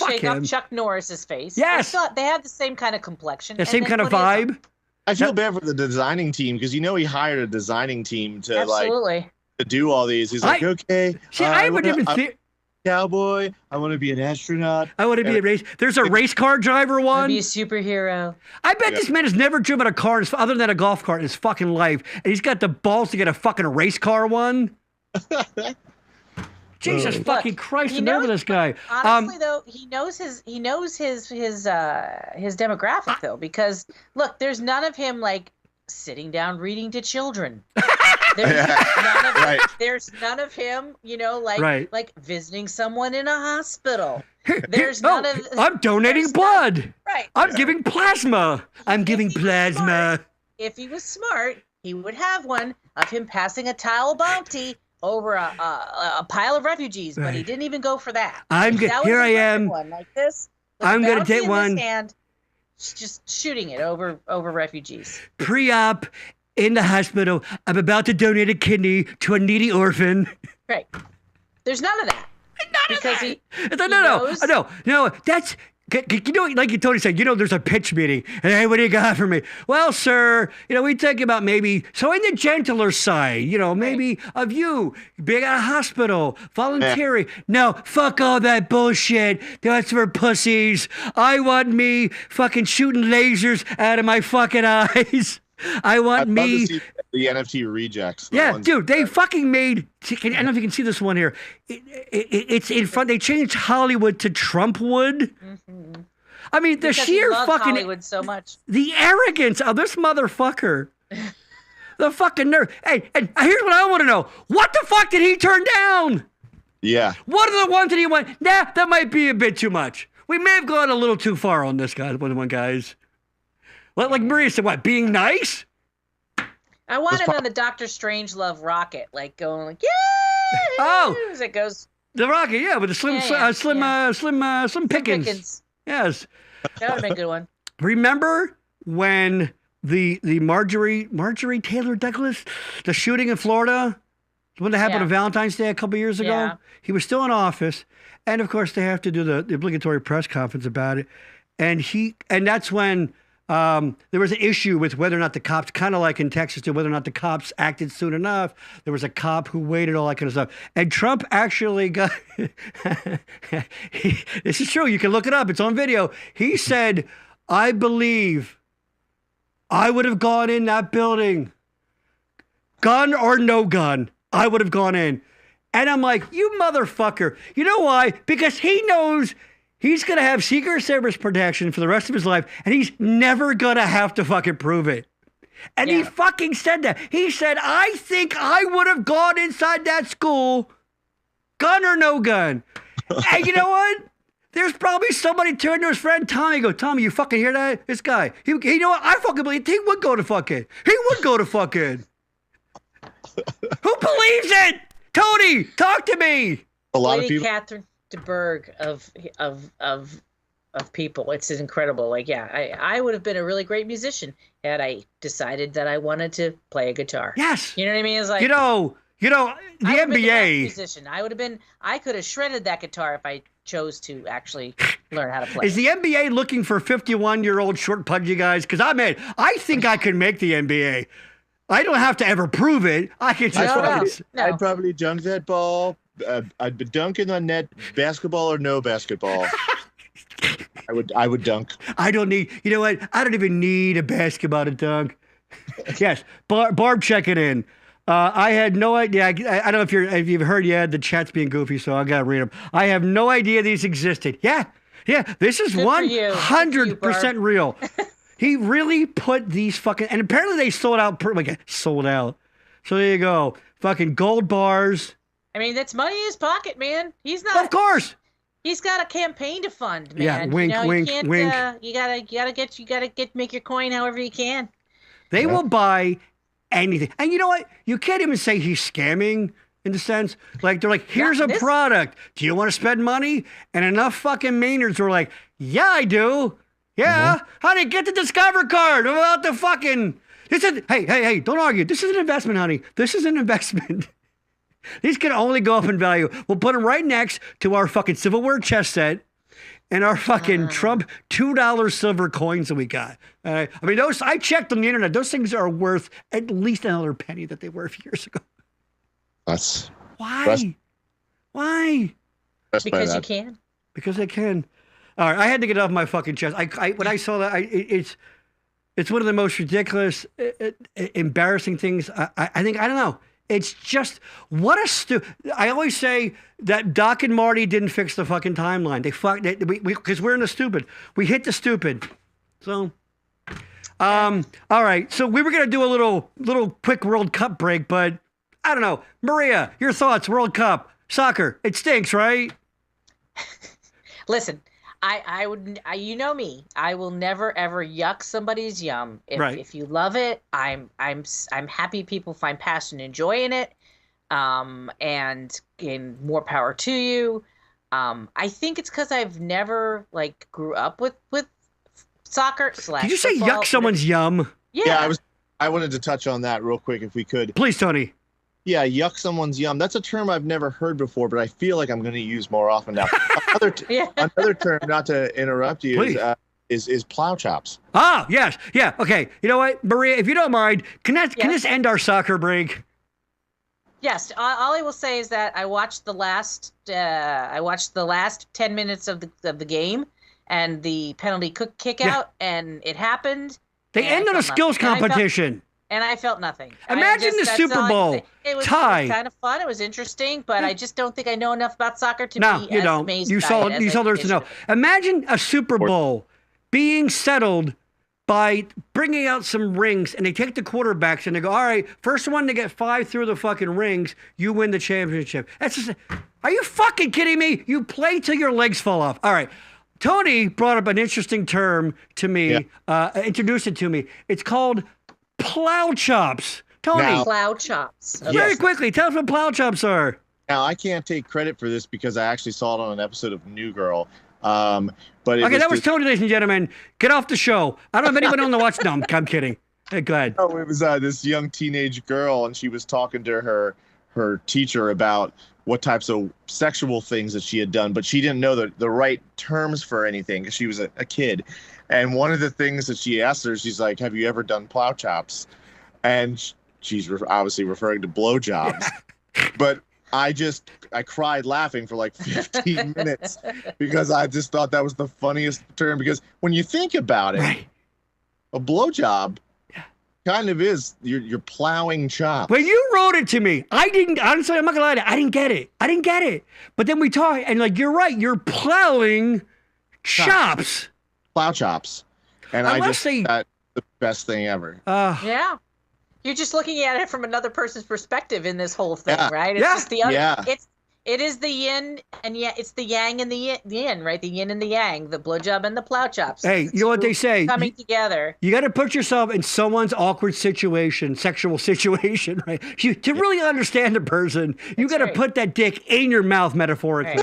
Chuck Norris's face. Yes. They have the same kind of complexion. The same kind of vibe. I feel bad for the designing team because he hired a designing team to Absolutely. To do all these. He's like, okay. See, I would even think. Cowboy. I want to be an astronaut. I want to be a race. There's a race car driver one. Be a superhero. I bet this man has never driven a car other than a golf cart in his fucking life, and he's got the balls to get a fucking race car one. Jesus fucking Christ! Remember this guy. Honestly, though, he knows his demographic though, because look, there's none of him sitting down reading to children. There's none of him, like visiting someone in a hospital. There's none of. I'm donating blood. Right. I'm giving plasma. I'm giving plasma. If he was smart, he would have one of him passing a towel bounty over a pile of refugees, but he didn't even go for that. Here I am. One like this. I'm gonna take one. And just shooting it over refugees. Pre-op. In the hospital, I'm about to donate a kidney to a needy orphan. Right. There's none of that. No. That's, like Tony said, there's a pitch meeting. And hey, what do you got for me? Well, sir, we think about maybe, so in the gentler side, maybe of you being at a hospital, volunteering. No, fuck all that bullshit. That's for pussies. I want me fucking shooting lasers out of my fucking eyes. I'd love to see the NFT rejects. Dude, they fucking made. I don't know if you can see this one here. It's in front. They changed Hollywood to Trumpwood. Mm-hmm. I mean, the sheer fucking Hollywood so much. The arrogance of this motherfucker. The fucking nerve. Hey, and here's what I want to know: what the fuck did he turn down? Yeah. What are the ones that he went? Nah, that might be a bit too much. We may have gone a little too far on this guy. One guys. Like Maria said, what, being nice? I want him on the Doctor Strangelove rocket, going yay! Oh, as it goes. The rocket, with the slim pickings. Yes. That would have been a good one. Remember when the Marjorie Taylor Douglas, the shooting in Florida? When that happened on Valentine's Day a couple years ago, Yeah. he was still in office. And of course, they have to do the obligatory press conference about it. And that's when there was an issue with whether or not the cops, kind of like in Texas, whether or not the cops acted soon enough. There was a cop who waited, all that kind of stuff. And Trump actually got, this is true, you can look it up, it's on video. He said, I believe I would have gone in that building, gun or no gun, I would have gone in. And I'm like, you motherfucker. You know why? Because he knows he's going to have Secret Service protection for the rest of his life, and he's never going to have to fucking prove it. And he fucking said that. He said, I think I would have gone inside that school, gun or no gun. And you know what? There's probably somebody turned to his friend Tommy and go, Tommy, you fucking hear that? This guy. You know what? I fucking believe he would go to fucking. He would go to fucking. Who believes it? Tony, talk to me. A lot Lady of people. Catherine de Bourgh of people. It's incredible. Like, I would have been a really great musician had I decided that I wanted to play a guitar. Yes. You know what I mean? It's like, You know, the I would have been the best NBA. musician. I could have shredded that guitar if I chose to actually learn how to play. Is the NBA looking for 51-year-old short pudgy guys? Because I think I can make the NBA. I don't have to ever prove it. I can just I'd probably dunk that ball. I'd be dunking on net, basketball or no basketball. I would dunk. I don't need, you know what? I don't even need a basketball to dunk. Yes, Barb checking in. I had no idea. I don't know if you've heard yet. The chat's being goofy, so I gotta read them. I have no idea these existed. Yeah. This is 100% real. He really put these fucking, and apparently they sold out. Sold out. So there you go. Fucking gold bars. I mean, that's money in his pocket, man. He's not. Of course. He's got a campaign to fund, man. Yeah, wink, wink, you can't, wink. You gotta make your coin however you can. They will buy anything. And you know what? You can't even say he's scamming in the sense, like, they're like, here's a product. Do you want to spend money? And enough fucking Maynards were like, yeah, I do. Yeah. Honey, get the Discover card. What about the fucking, hey, don't argue. This is an investment, honey. This is an investment. These can only go up in value. We'll put them right next to our fucking Civil War chess set and our fucking Trump $2 silver coins that we got. I mean, I checked on the internet. Those things are worth at least another penny that they were a few years ago. Why? Because you can. Because I can. All right, I had to get off my fucking chest. When I saw that, it's one of the most ridiculous, embarrassing things. I think, I don't know. It's just, what a I always say that Doc and Marty didn't fix the fucking timeline. Because we're in the stupid. We hit the stupid. So, all right. So we were going to do a little quick World Cup break, but I don't know. Maria, your thoughts, World Cup, soccer. It stinks, right? Listen, you know me. I will never ever yuck somebody's yum. If you love it, I'm happy people find passion and joy in it. And more power to you. I think it's because I've never grew up with soccer. Did you say yuck someone's yum? Yeah. I wanted to touch on that real quick if we could. Please, Tony. Yeah, yuck someone's yum. That's a term I've never heard before, but I feel like I'm going to use more often now. Another term, not to interrupt you, is plow chops. Ah, yes. Yeah, okay. You know what, Maria, if you don't mind, can this end our soccer break? Yes. All I will say is that I watched the last 10 minutes of the game and the penalty kick out, and it happened. They ended a skills competition. And I felt nothing. Imagine the Super Bowl tie. It was kind of fun. It was interesting, but I just don't think I know enough about soccer to be you as don't. amazed You by saw it. You saw there to know. Imagine a Super Bowl being settled by bringing out some rings, and they take the quarterbacks and they go, all right, first one to get 5 through the fucking rings, you win the championship. That's just, are you fucking kidding me? You play till your legs fall off. All right. Tony brought up an interesting term to me, introduced it to me. It's called plow chops. Tony. Plow chops. Okay. Very quickly, tell us what plow chops are. Now, I can't take credit for this because I actually saw it on an episode of New Girl. But that was Tony, ladies and gentlemen. Get off the show. I don't have anyone on the watch. No, I'm kidding. Hey, go ahead. Oh, it was this young teenage girl, and she was talking to her her teacher about what types of sexual things that she had done, but she didn't know the right terms for anything because she was a kid. And one of the things that she asked her, she's like, "Have you ever done plow chops?" And she's obviously referring to blowjobs. But I cried laughing for like 15 minutes because I just thought that was the funniest term. Because when you think about it, Right. a blowjob kind of is you're plowing chops. When you wrote it to me, I didn't, honestly, I'm not gonna lie to you, I didn't get it. But then we talked, and like, you're right, you're plowing chops. Plow chops. And I just think that's the best thing ever. Yeah. You're just looking at it from another person's perspective in this whole thing, right? It's just the it is the yin and it's the yang and the yin, right? The yin and the yang, the blowjob and the plow chops. Hey, you know what they say? Coming together. You got to put yourself in someone's awkward situation, sexual situation, right? To really understand a person, you got to put that dick in your mouth metaphorically,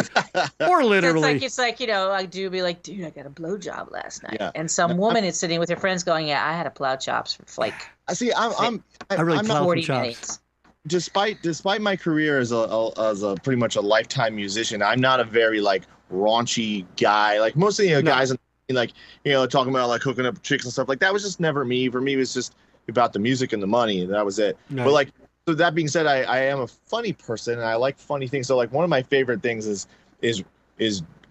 or literally. It's like I do be like, dude, I got a blowjob last night, and some woman is sitting with her friends going, yeah, I had a plow chops for like. I see. I'm really not 40 minutes. Despite my career as a pretty much a lifetime musician, I'm not a very like raunchy guy. Like most of the guys, like talking about like hooking up chicks and stuff like that was just never me. For me, it was just about the music and the money, and that was it. No. But like, so that being said, I am a funny person and I like funny things. So like one of my favorite things is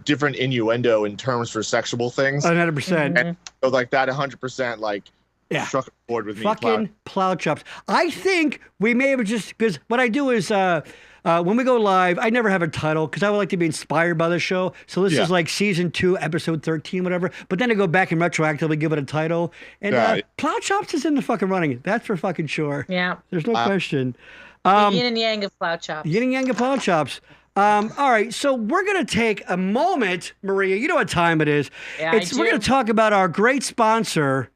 different innuendo in terms for sexual things. 100%. And so like that 100% like. Yeah. Struck a chord with me. Fucking plow chops. I think we may have just, because what I do is when we go live, I never have a title because I would like to be inspired by the show. So this is like season 2, episode 13, whatever. But then I go back and retroactively give it a title. And plow chops is in the fucking running. That's for fucking sure. Yeah. There's no question. The yin and yang of plow chops. Yin and yang of plow chops. All right, so we're going to take a moment, Maria. You know what time it is. Yeah, We're going to talk about our great sponsor,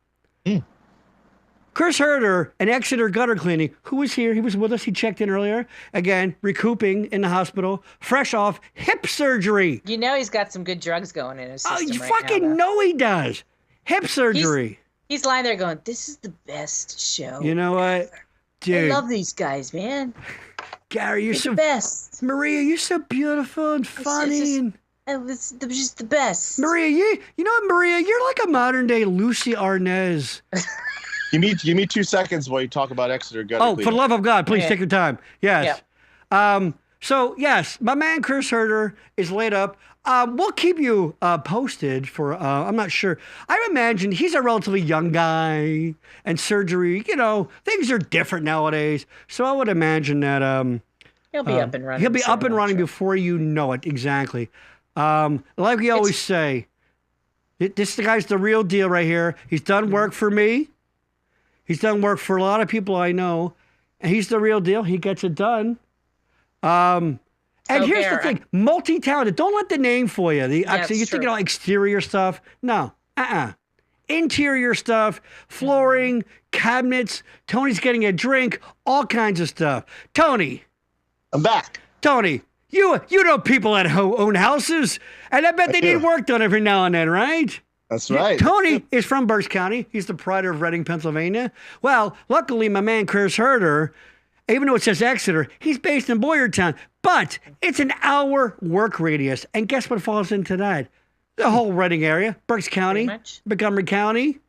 Chris Herder, an Exeter gutter cleaning, who was here. He was with us. He checked in earlier. Again, recouping in the hospital, fresh off hip surgery. You know he's got some good drugs going in his system. Oh, you right fucking now, know he does. Hip surgery. He's lying there going, this is the best show. You know what? Dude. I love these guys, man. Gary, you're the best. Maria, you're so beautiful and funny. It's just the best. Maria, you know what, Maria? You're like a modern day Lucy Arnaz. Give me 2 seconds while you talk about Exeter gutter cleaning. For the love of God, please take your time. Yes. Yeah. So, yes, my man Chris Herder is laid up. We'll keep you posted for, I'm not sure. I imagine he's a relatively young guy and surgery, things are different nowadays. So I would imagine that he'll be up and running. He'll be up and running before you know it. Exactly. Like we always say, this guy's the real deal right here. He's done work for me. He's done work for a lot of people I know, and he's the real deal. He gets it done. And here's the thing, multi-talented. Don't let the name fool you. You think exterior stuff. No. Interior stuff, flooring, cabinets. Tony's getting a drink, all kinds of stuff. Tony. I'm back. Tony, you know people that own houses, and I bet they need work done every now and then, right? That's right. Tony is from Berks County. He's the pride of Reading, Pennsylvania. Well, luckily, my man Chris Herder, even though it says Exeter, he's based in Boyertown. But it's an hour work radius. And guess what falls into that? The whole Reading area. Berks County, Montgomery County,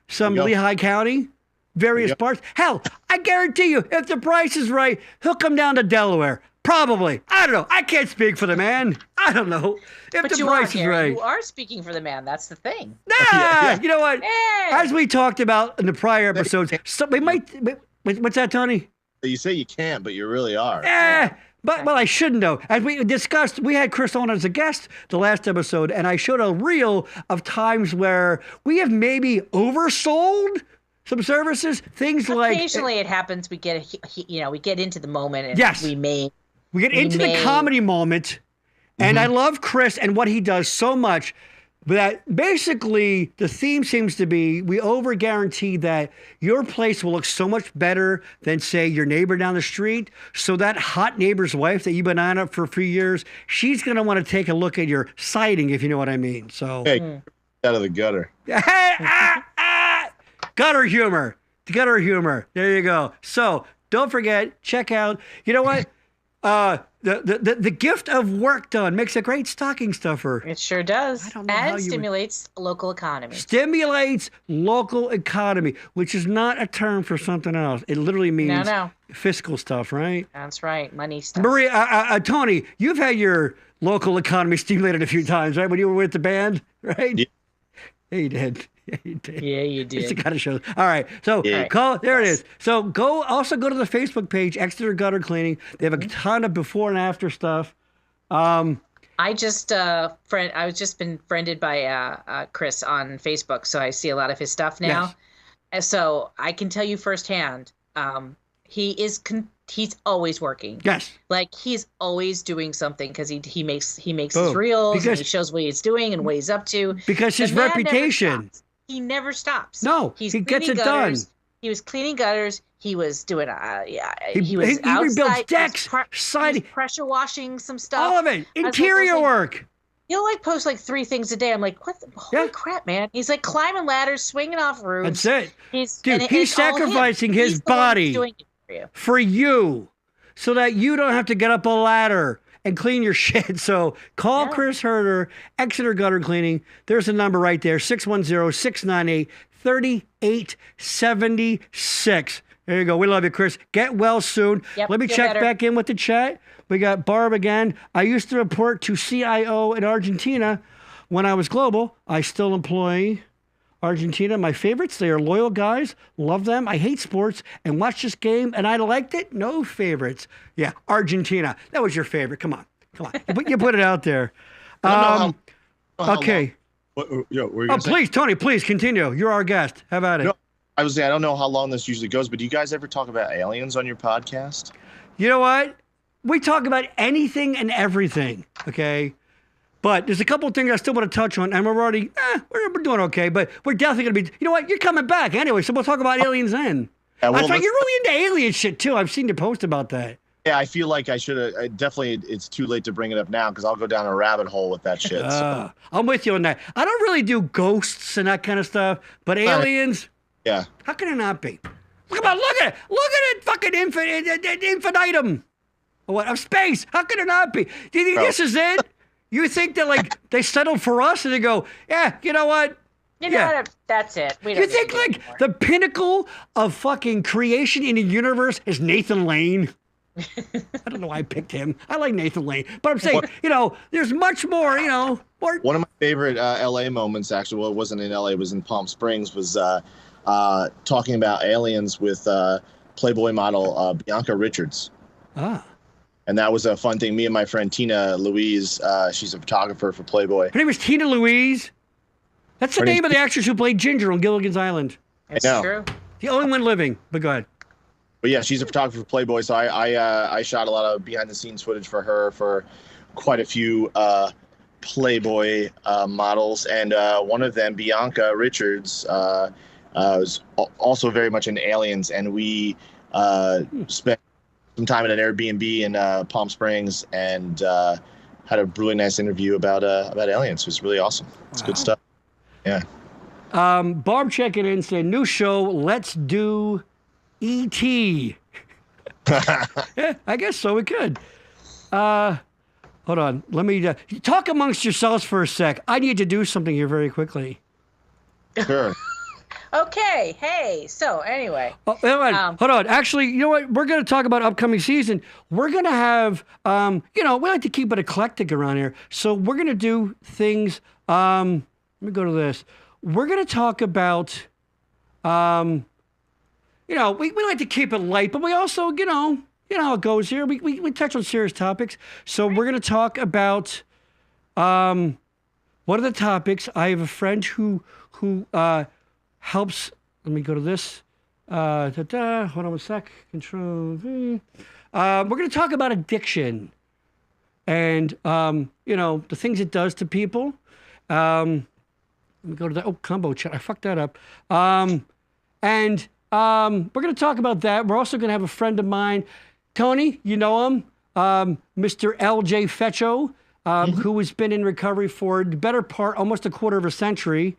some Lehigh County, various parts. Hell, I guarantee you, if the price is right, he'll come down to Delaware. Probably. I don't know. I can't speak for the man. I don't know. If the price is right. You are speaking for the man. That's the thing. You know what? Hey. As we talked about in the prior episodes, so we might. What's that, Tony? You say you can't, but you really are. But I shouldn't know. As we discussed, we had Chris on as a guest the last episode, and I showed a reel of times where we have maybe oversold some services. Things like occasionally it happens. We get we get into the moment, and we get into the comedy moment, and I love Chris and what he does so much that basically the theme seems to be we over guarantee that your place will look so much better than, say, your neighbor down the street. So that hot neighbor's wife that you've been on up for a few years, she's going to want to take a look at your siding, if you know what I mean. So out of the gutter. Gutter humor. Gutter humor. There you go. So don't forget, check out, you know what? The gift of work done makes a great stocking stuffer. It sure does. I don't know how and you stimulates local economy. Stimulates local economy, which is not a term for something else. It literally means fiscal stuff, right? That's right, money stuff. Maria, Tony, you've had your local economy stimulated a few times, right? When you were with the band, right? Yeah, you did. Yeah, you did. Yeah, you did. It's the kind of show. All right. So call. There it is. So go to the Facebook page, Exeter Gutter Cleaning. They have a ton of before and after stuff. I just I've just been friended by Chris on Facebook, so I see a lot of his stuff now. Yes. And so I can tell you firsthand, he's always working. Yes. Like he's always doing something because he makes his Boom. reels and he shows what he's doing and what he's up to. Because his reputation. He never stops. No, he gets it done. He was cleaning gutters. He was doing he was he rebuilds decks, siding, pressure washing some stuff. All of it. Interior work. He'll like post like 3 things a day. I'm like, what? Holy crap, man! He's like climbing ladders, swinging off roofs. That's it. He's sacrificing his body for you, so that you don't have to get up a ladder and clean your shit. So call Chris Herder, Exeter Gutter Cleaning. There's a number right there, 610-698-3876. There you go. We love you, Chris. Get well soon. Yep, let me check back in with the chat. We got Barb again. I used to report to CIO in Argentina when I was global. I still employ Argentina. My favorites, they are loyal guys. Love them. I hate sports and watch this game, and I liked it. No favorites. Yeah, Argentina. That was your favorite. Come on. You put it out there. Okay. Please, Tony, please continue. You're our guest. How about it? No, I was saying, I don't know how long this usually goes, but do you guys ever talk about aliens on your podcast? You know what? We talk about anything and everything, okay? But there's a couple of things I still want to touch on, and we're already, we're doing okay, but we're definitely going to be, you know what? You're coming back anyway, so we'll talk about aliens then. Yeah, well, you're really into alien shit, too. I've seen you post about that. Yeah, I feel like I should have, definitely, it's too late to bring it up now, because I'll go down a rabbit hole with that shit. So. I'm with you on that. I don't really do ghosts and that kind of stuff, but aliens, how can it not be? Look at it, fucking infinitum. What, of space, how can it not be? Do you think this is it? You think that, like, they settled for us and they go, yeah, you know what? You know what? That's it. We don't you think, like, the pinnacle of fucking creation in the universe is Nathan Lane? I don't know why I picked him. I like Nathan Lane. But I'm saying, there's much more, One of my favorite L.A. moments, actually, well, it wasn't in L.A., it was in Palm Springs, was talking about aliens with Playboy model Bianca Richards. And that was a fun thing. Me and my friend Tina Louise, she's a photographer for Playboy. Her name is Tina Louise. That's the name of the actress who played Ginger on Gilligan's Island. It's true. The only one living, but go ahead. But yeah, she's a photographer for Playboy, so I shot a lot of behind-the-scenes footage for her for quite a few Playboy models. And one of them, Bianca Richards, was also very much into aliens. And we spent some time at an Airbnb in Palm Springs and had a really nice interview about aliens. It was really awesome. It's good stuff. Yeah. Barb checking in saying, new show, let's do E.T. Yeah, I guess so. We could. Hold on. Let me talk amongst yourselves for a sec. I need to do something here very quickly. Sure. Okay. Hey. So anyway. Hold on. Actually, you know what? We're going to talk about upcoming season. We're going to have, we like to keep it eclectic around here. So we're going to do things. Let me go to this. We're going to talk about, we like to keep it light, but we also, you know how it goes here. We touch on serious topics. So we're going to talk about, what are the topics? I have a friend who helps. Let me go to this. Hold on a sec. Control V. We're going to talk about addiction and, the things it does to people. Let me go to the combo chat. I fucked that up. And we're going to talk about that. We're also going to have a friend of mine, Tony, you know him, Mr. L.J. Fecho, who has been in recovery for the better part, almost a quarter of a century.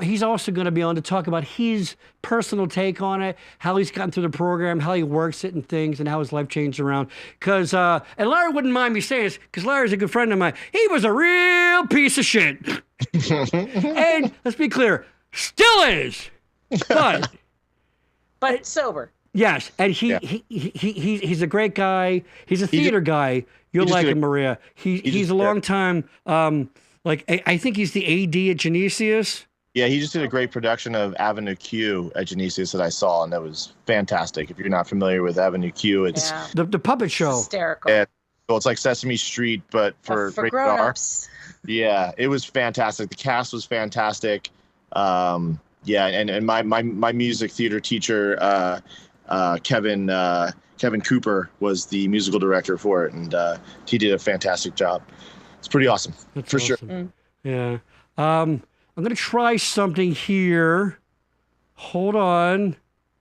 He's also going to be on to talk about his personal take on it, how he's gotten through the program, how he works it and things, and how his life changed around. Because, and Larry wouldn't mind me saying this, because Larry's a good friend of mine. He was a real piece of shit. And let's be clear, still is. But sober. Yes, and he's a great guy. He's a theater guy. You'll like him, Maria. He's a long time. I think he's the AD at Genesius. Yeah, he just did a great production of Avenue Q at Genesius that I saw, and that was fantastic. If you're not familiar with Avenue Q, it's the puppet show. It's hysterical. Well, it's like Sesame Street, but for grown-ups. Yeah, it was fantastic. The cast was fantastic. And my music theater teacher, Kevin Cooper, was the musical director for it, and he did a fantastic job. It's pretty awesome. That's for awesome. Sure. Mm. Yeah. I'm going to try something here. Hold on.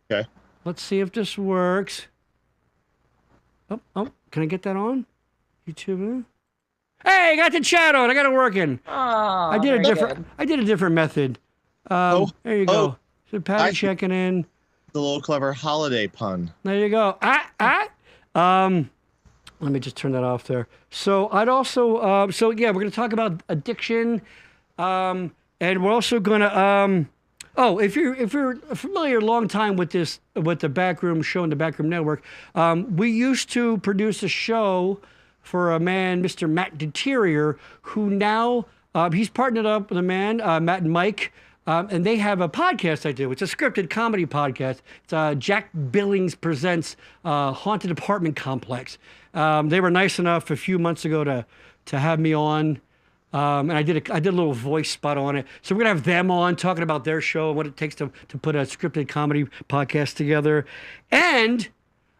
Okay. Let's see if this works. Oh, can I get that on? YouTube. Hey, I got the chat on. I got it working. Oh, I did a different method. There you go. So Patty checking in. The little clever holiday pun. There you go. Let me just turn that off there. So I'd also, we're going to talk about addiction, and we're also going to, if you're familiar a long time with the Backroom Show and the Backroom Network, we used to produce a show for a man, Mr. Matt Deterior, who now he's partnered up with a man, Matt and Mike. And they have a podcast I do. It's a scripted comedy podcast. It's Jack Billings Presents Haunted Apartment Complex. They were nice enough a few months ago to have me on, and I did a little voice spot on it. So we're gonna have them on talking about their show and what it takes to put a scripted comedy podcast together. And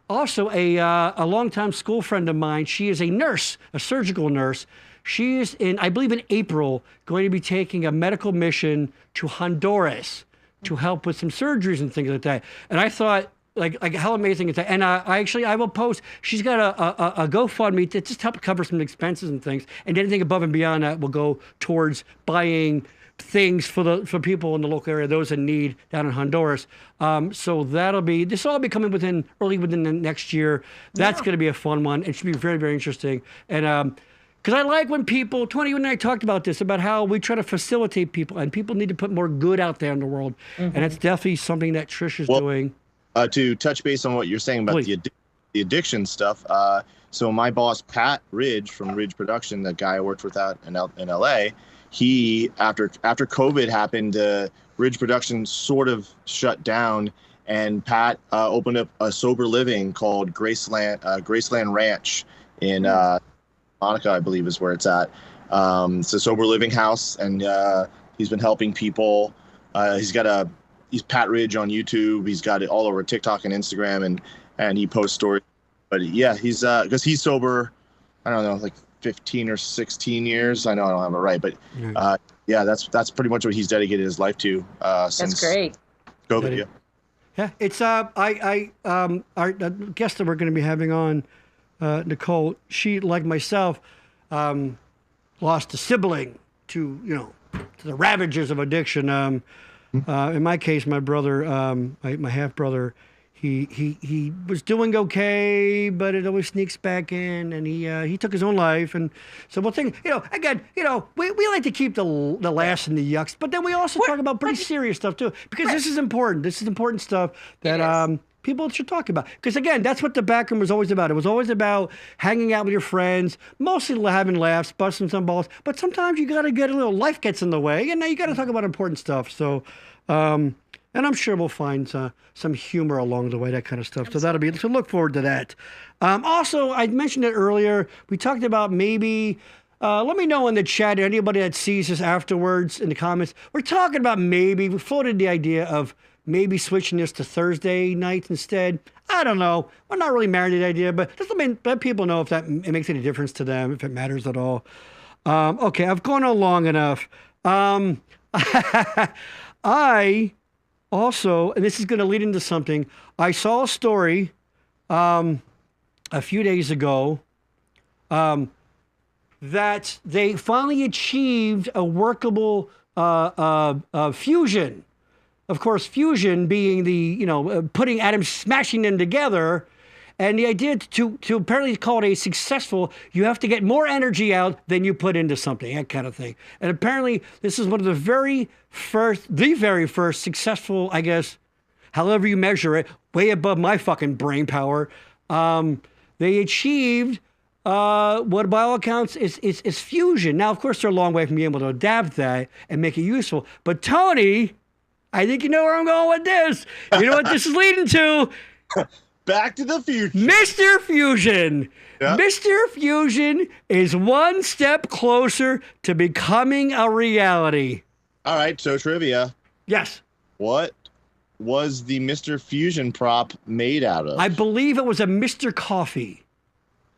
also a longtime school friend of mine. She is a nurse, a surgical nurse. She is I believe in April, going to be taking a medical mission to Honduras to help with some surgeries and things like that. And I thought, like how amazing is that? And I will post. She's got a GoFundMe to just help cover some expenses and things. And anything above and beyond that will go towards buying things for people in the local area, those in need down in Honduras. So this will all be coming within the next year. That's going to be a fun one. It should be very, very interesting. And because I like when people, Tony, you and I talked about this, about how we try to facilitate people, and people need to put more good out there in the world. Mm-hmm. And it's definitely something that Trish is doing. To touch base on what you're saying about the addiction stuff, so my boss, Pat Ridge from Ridge Production, that guy I worked with out in LA, he, after COVID happened, Ridge Production sort of shut down, and Pat opened up a sober living called Graceland Ranch in Monica, I believe is where it's at. It's a sober living house, and he's been helping people. He's Pat Ridge on YouTube. He's got it all over TikTok and Instagram, and he posts stories. But yeah, he's because he's sober, I don't know, like 15 or 16 years. I know I don't have it right, but that's pretty much what he's dedicated his life to since that's great. COVID. Yeah, it's our guest that we're going to be having on. Nicole, she, like myself, lost a sibling to the ravages of addiction. In my case, my brother, my half brother, he was doing okay, but it always sneaks back in, and he took his own life. And so we'll think, again, we like to keep the laughs and the yucks, but then we also talk about pretty serious stuff too, because this is important. This is important stuff that people should talk about. Because again, that's what the Backroom was always about. It was always about hanging out with your friends, mostly having laughs, busting some balls. But sometimes you got to get a little, life gets in the way, and now you got to talk about important stuff. So, and I'm sure we'll find some humor along the way, that kind of stuff. So that'll be, so look forward to that. Also, I mentioned it earlier. We talked about maybe, let me know in the chat, anybody that sees this afterwards in the comments. We're talking about we floated the idea of maybe switching this to Thursday nights instead. I don't know. We're not really married to the idea, but just let people know if it makes any difference to them, if it matters at all. Okay, I've gone on long enough. I also, and this is going to lead into something, I saw a story a few days ago that they finally achieved a workable fusion. Of course, fusion being the, putting atoms, smashing them together. And the idea to apparently call it a successful, you have to get more energy out than you put into something, that kind of thing. And apparently, this is one of the very first successful, I guess, however you measure it, way above my fucking brain power. They achieved what by all accounts is fusion. Now, of course, they're a long way from being able to adapt that and make it useful. But Tony, I think you know where I'm going with this. You know what this is leading to? Back to the Future. Mr. Fusion. Yep. Mr. Fusion is one step closer to becoming a reality. All right, so trivia. Yes. What was the Mr. Fusion prop made out of? I believe it was a Mr. Coffee.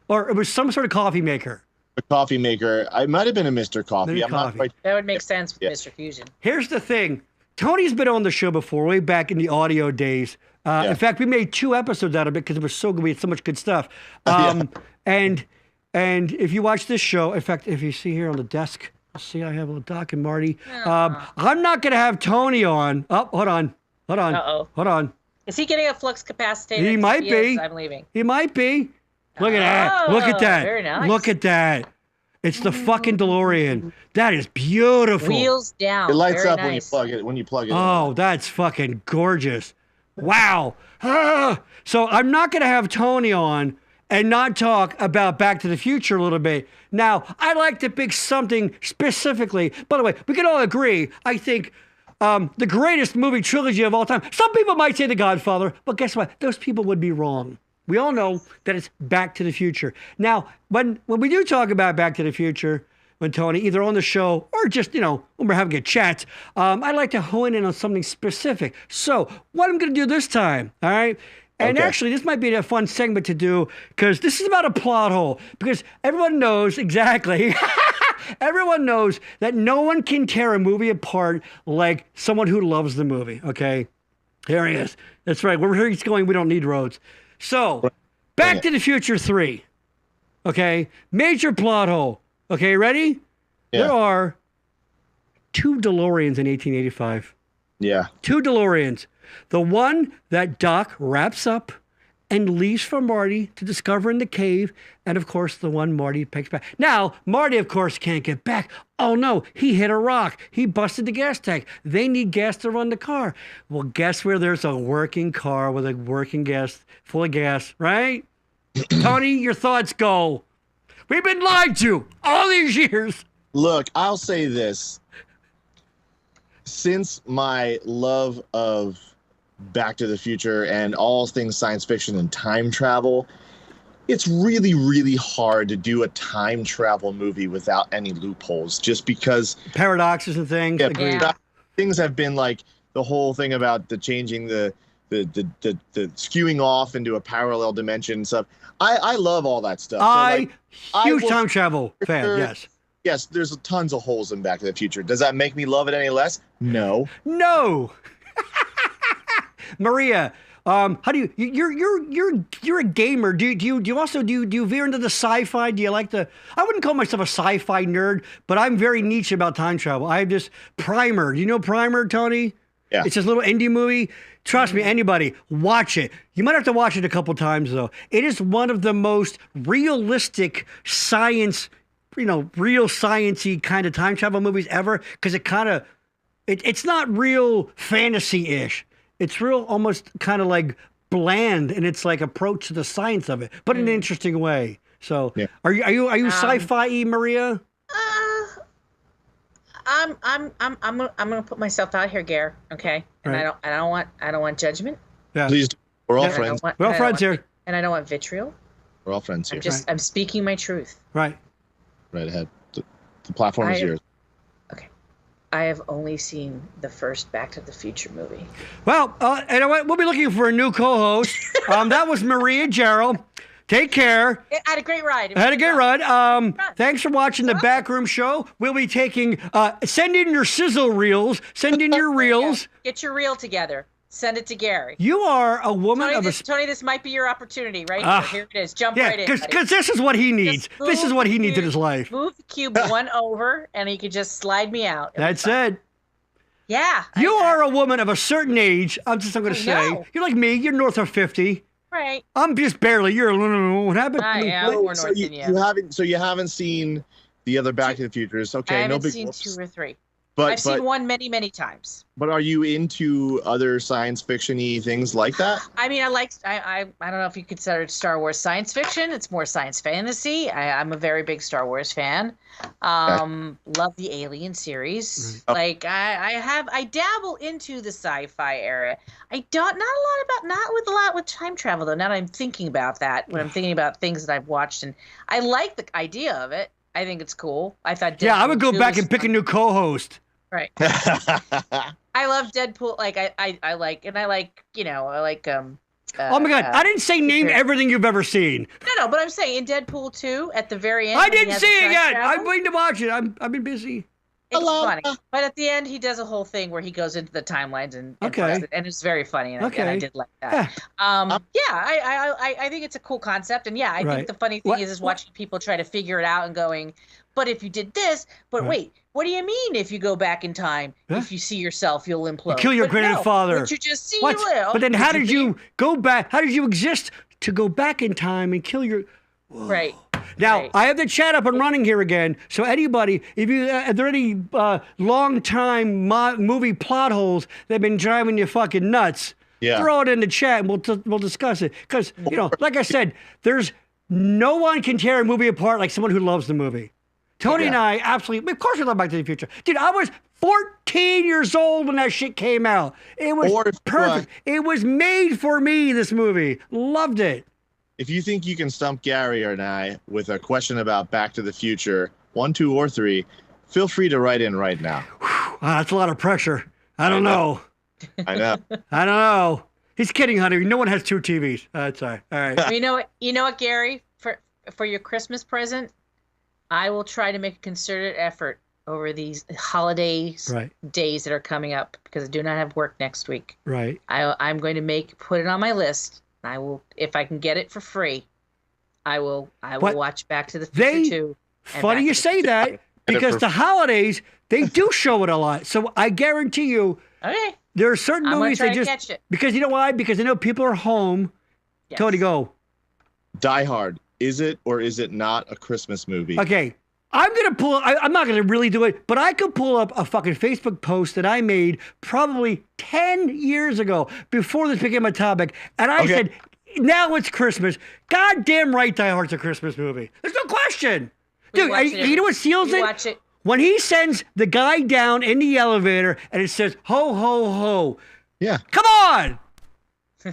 Or it was some sort of coffee maker. A coffee maker. It might have been a Mr. Coffee. I'm not quite... That would make sense with Mr. Fusion. Here's the thing. Tony's been on the show before, way back in the audio days. In fact, we made 2 episodes out of it because it was so good. We had so much good stuff. And if you watch this show, in fact, if you see here on the desk, see I have a little Doc and Marty. I'm not going to have Tony on. Oh, hold on. Uh-oh. Hold on. Is he getting a flux capacitor? He might be. I'm leaving. He might be. Look at that. Look at that. Very nice. Look at that. It's the fucking DeLorean. That is beautiful. Wheels down. It lights Very up nice. when you plug it in. Oh, that's fucking gorgeous. Wow. So I'm not going to have Tony on and not talk about Back to the Future a little bit. Now, I'd like to pick something specifically. By the way, we can all agree, I think, the greatest movie trilogy of all time. Some people might say The Godfather, but guess what? Those people would be wrong. We all know that it's Back to the Future. Now, when we do talk about Back to the Future, when Tony, either on the show or just, when we're having a chat, I'd like to hone in on something specific. So what I'm going to do this time, all right? And actually, this might be a fun segment to do because this is about a plot hole. Because everyone knows exactly, everyone knows that no one can tear a movie apart like someone who loves the movie, okay? Here he is. That's right. Where he's going, we don't need roads. So, Back to the Future 3, okay? Major plot hole. Okay, ready? Yeah. There are 2 DeLoreans in 1885. Yeah. 2 DeLoreans. The one that Doc wraps up and leaves for Marty to discover in the cave, and of course the one Marty picks back. Now, Marty, of course, can't get back. Oh no, he hit a rock. He busted the gas tank. They need gas to run the car. Well, guess where there's a working car with a working gas, full of gas, right? Tony, your thoughts go. We've been lied to all these years. Look, I'll say this. Since my love of Back to the Future and all things science fiction and time travel, it's really, really hard to do a time travel movie without any loopholes, just because paradoxes and things. Yeah. Things have been like the whole thing about the changing the skewing off into a parallel dimension and stuff. I love all that stuff. Huge time travel fan. Yes. Yes, there's tons of holes in Back to the Future. Does that make me love it any less? No. No. Maria, how do you're a gamer. Do you also veer into the sci-fi? Do you like I wouldn't call myself a sci-fi nerd, but I'm very niche about time travel. I have this Primer. Do you know Primer, Tony? Yeah. It's this little indie movie. Trust me, anybody, watch it. You might have to watch it a couple times though. It is one of the most realistic science, real sciencey kind of time travel movies ever, because it's not real fantasy-ish. It's real almost kind of like bland in its like approach to the science of it, but in an interesting way. So are you sci-fi-y, Maria? I'm gonna put myself out here, Gare. Okay, and right. I don't want judgment. Yeah, please. We're all friends. We're all friends here, and I don't want vitriol. We're all friends here. I'm speaking my truth. Right. Right ahead. The platform is yours. Okay. I have only seen the first Back to the Future movie. Well, you know what? We'll be looking for a new co-host. That was Maria Gerald. Take care. I had a great ride. I had a great ride. Thanks for watching the Backroom Show. We'll be taking, send in your sizzle reels. Send in your reels. Get your reel together. Send it to Gary. You are a woman Tony, this might be your opportunity, right? Here it is. Jump right in. Because this is what he needs. This is what he needs in his life. Move the cube 1 over, and he could just slide me out. That's it. Yeah. You are a woman of a certain age. I'm going to say. know. You're like me. You're north of 50. Right. I'm just barely. You're what happened? I am more north than you. You haven't seen the other Back to the Futures. Okay, I haven't no big seen whoops. 2 or 3. But I've seen one many, many times. But are you into other science fiction-y things like that? I mean, I don't know if you consider Star Wars science fiction. It's more science fantasy. I'm a very big Star Wars fan. Love the Alien series. Oh. Like I dabble into the sci-fi area. I don't not with a lot with time travel though. Now that I'm thinking about that, when I'm thinking about things that I've watched, and I like the idea of it. I think it's cool. I thought Deadpool I would go 2 back was and pick a fun. new co-host. Right. I love Deadpool. Like I like Oh my God! I didn't say name everything you've ever seen. No, but I'm saying in Deadpool 2 at the very end. I when he didn't has see the it time yet. travel, I'm waiting to watch it. I've been busy. It's funny, but at the end he does a whole thing where he goes into the timelines and it's very funny, and I did like that. I think it's a cool concept, and I think the funny thing is watching people try to figure it out and going, but if you did this, wait, what do you mean if you go back in time? If you see yourself, you'll implode. You kill your grandfather. What you just see, what? you will. But then how did you go back? How did you exist to go back in time and kill your? Whoa. Right. Now, I have the chat up and running here again. So anybody, if you are there any long-time movie plot holes that have been driving you fucking nuts, throw it in the chat and we'll discuss it. Because, like I said, there's no one can tear a movie apart like someone who loves the movie. Tony and I absolutely, of course we love Back to the Future. Dude, I was 14 years old when that shit came out. It was perfect. It was made for me, this movie. Loved it. If you think you can stump Gary and I with a question about Back to the Future, 1, 2, or 3, feel free to write in right now. That's a lot of pressure. I don't know. I know. I don't know. He's kidding, honey. No one has 2 TVs. That's all right. All right. You know what, Gary? For your Christmas present, I will try to make a concerted effort over these holidays days that are coming up, because I do not have work next week. Right. I'm going to put it on my list. I will, if I can get it for free, I will watch Back to the Future 2. Funny you say that, because the holidays, they do show it a lot. So I guarantee you, there are certain movies that just catch it. Because you know why? Because I know people are home. Yes. Tony, go. Die Hard. Is it or is it not a Christmas movie? Okay. I'm going to pull up, I'm not going to really do it, but I could pull up a fucking Facebook post that I made probably 10 years ago before this became a topic. And I said, now it's Christmas. Goddamn right, Die Hard's a Christmas movie. There's no question. Dude, you know what seals it? Watch it? When he sends the guy down in the elevator and it says, ho, ho, ho. Yeah. Come on.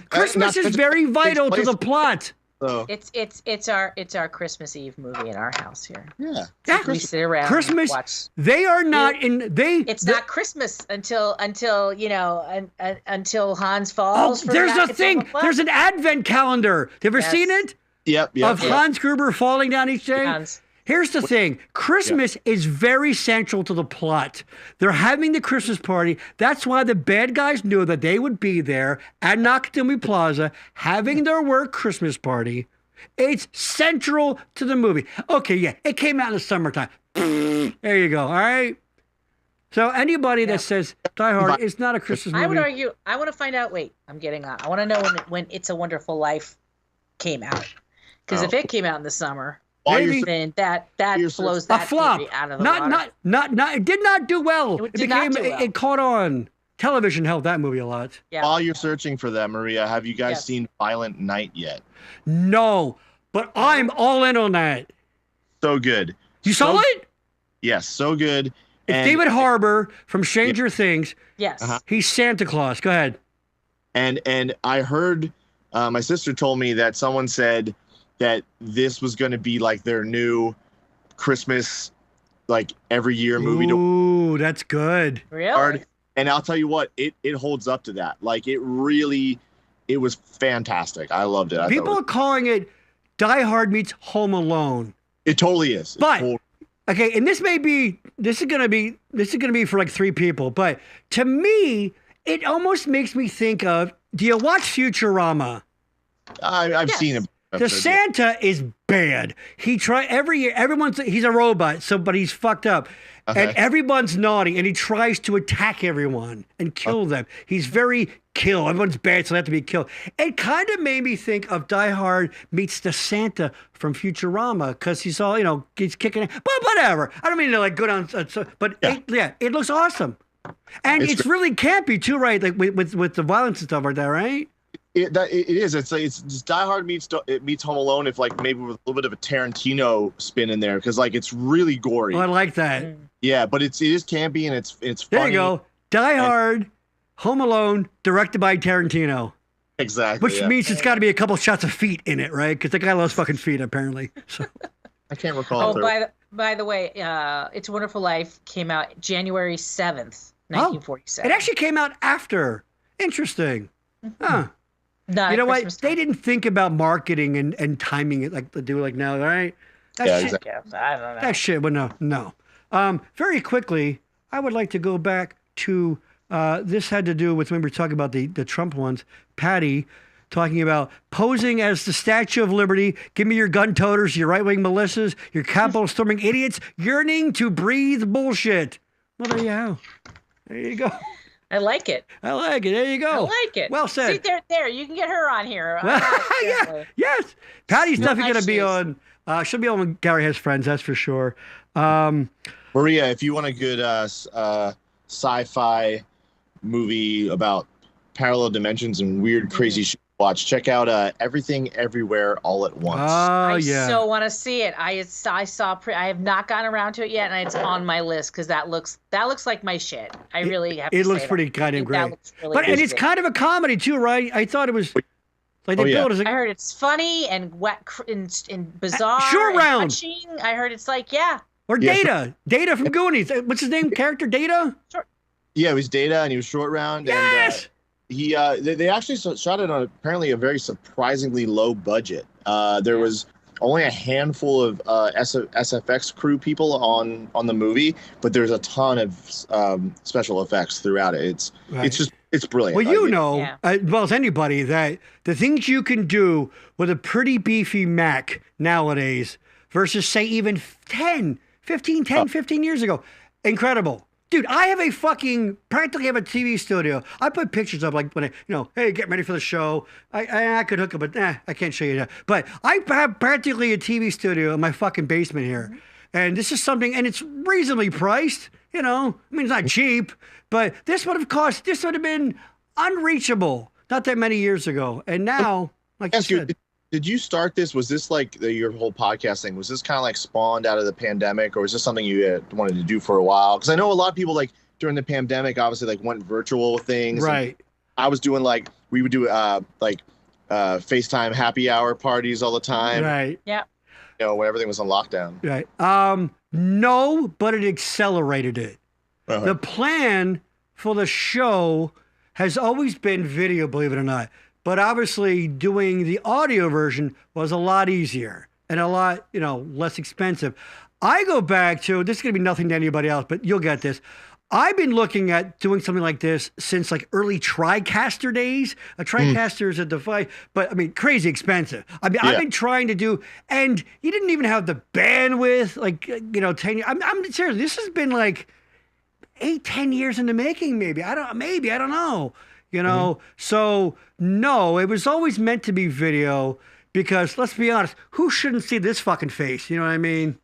Christmas is very vital to the plot. So. It's our Christmas Eve movie in our house here. Yeah. We sit around Christmas. And watch. They are not It's not Christmas until Hans falls. There's a thing. There's an advent calendar. Have you ever seen it? Yep. Of Hans Gruber falling down each day. Here's the thing. Christmas is very central to the plot. They're having the Christmas party. That's why the bad guys knew that they would be there at Nakatomi Plaza having their work Christmas party. It's central to the movie. Okay, yeah, it came out in the summertime. There you go, all right? So anybody that says Die Hard is not a Christmas movie. I would argue, I want to find out, I want to know when It's a Wonderful Life came out. Because if it came out in the summer... then that blows that theory out of the water. It did not do well. It caught on. Television helped that movie a lot. Yeah. While you're searching for that, Maria, have you guys seen Violent Night yet? No, but I'm all in on that. So good. You saw it? Yes, so good. It's David Harbour from Stranger Things. Yes. He's Santa Claus. Go ahead. And I heard, my sister told me that someone said that this was going to be like their new Christmas, like every year movie. Ooh, that's good. Really? And I'll tell you what, it holds up to that. Like it was fantastic. I loved it. People are calling it Die Hard meets Home Alone. It totally is. But okay, and this is gonna be for like 3 people. But to me, it almost makes me think of. Do you watch Futurama? I've seen it. The Santa is bad. He every year. He's a robot, but he's fucked up, and everyone's naughty, and he tries to attack everyone and kill them. He's very kill. Everyone's bad, so they have to be killed. It kind of made me think of Die Hard meets the Santa from Futurama because he's all he's kicking it. But whatever. I don't mean to go down. But it looks awesome, and it's really campy too, right? Like with the violence and stuff like that, right? It is. It's just Die Hard meets Home Alone, if maybe with a little bit of a Tarantino spin in there, because it's really gory. Oh, I like that. Yeah, but it is campy and it's funny. There you go. Die Hard, Home Alone, directed by Tarantino. Exactly. Which means it's got to be a couple shots of feet in it, right? Because the guy loves fucking feet, apparently. So. I can't recall. Oh, by the way, It's a Wonderful Life came out January 7th, 1947. It actually came out after. Interesting. Huh. Not you know what? Christmas time. They didn't think about marketing and timing it like they do now, right? Exactly. I don't know. That shit, well, no. Very quickly, I would like to go back to this had to do with when we were talking about the Trump ones. Patty talking about posing as the Statue of Liberty. Give me your gun toters, your right-wing militias, your Capitol storming idiots, yearning to breathe bullshit. Well, there you go. I like it. There you go. I like it. Well said. See, there. You can get her on here. Yes. Patty's definitely going to be on. She'll be on when Gary has friends. That's for sure. Maria, if you want a good sci-fi movie about parallel dimensions and weird, crazy shit to watch, check out Everything Everywhere All at Once. Oh, I so want to see it. I have not gotten around to it yet, and it's on my list because that looks like my shit. I really have to say it looks pretty kind of great. Really and it's kind of a comedy too, right? I thought it was like they built it as I heard it's funny and wet and bizarre. Short Round. And touching. I heard it's Or Data. Data from Goonies. What's his name? Character Data? Sure. Yeah, it was Data, and he was Short Round. Yes. And they actually shot it on apparently a very surprisingly low budget. There was only a handful of SFX crew people on the movie, but there's a ton of special effects throughout it. It's brilliant. Well, as well as anybody, that the things you can do with a pretty beefy Mac nowadays versus say even 15 years ago, incredible. Dude, I have practically have a TV studio. I put pictures up when hey, get ready for the show. I could hook up, but I can't show you that. But I have practically a TV studio in my fucking basement here. And this is something, and it's reasonably priced, I mean, it's not cheap, but this would have been unreachable not that many years ago. And now, like you said. Did you start this? Was this your whole podcast thing? Was this kind of spawned out of the pandemic, or was this something you wanted to do for a while? Because I know a lot of people during the pandemic, obviously went virtual with things. Right. I was doing we would do FaceTime happy hour parties all the time. Right. Yeah. When everything was on lockdown. Right. No, but it accelerated it. Uh-huh. The plan for the show has always been video, believe it or not. But obviously doing the audio version was a lot easier and a lot, less expensive. I go back to, this is going to be nothing to anybody else, but you'll get this. I've been looking at doing something like this since early TriCaster days. A TriCaster is a device, but I mean, crazy expensive. I mean, I've been trying to do, and you didn't even have the bandwidth, 10 years. I'm serious. This has been 8-10 years in the making, maybe. I don't know. So no, it was always meant to be video because let's be honest, who shouldn't see this fucking face? You know what I mean?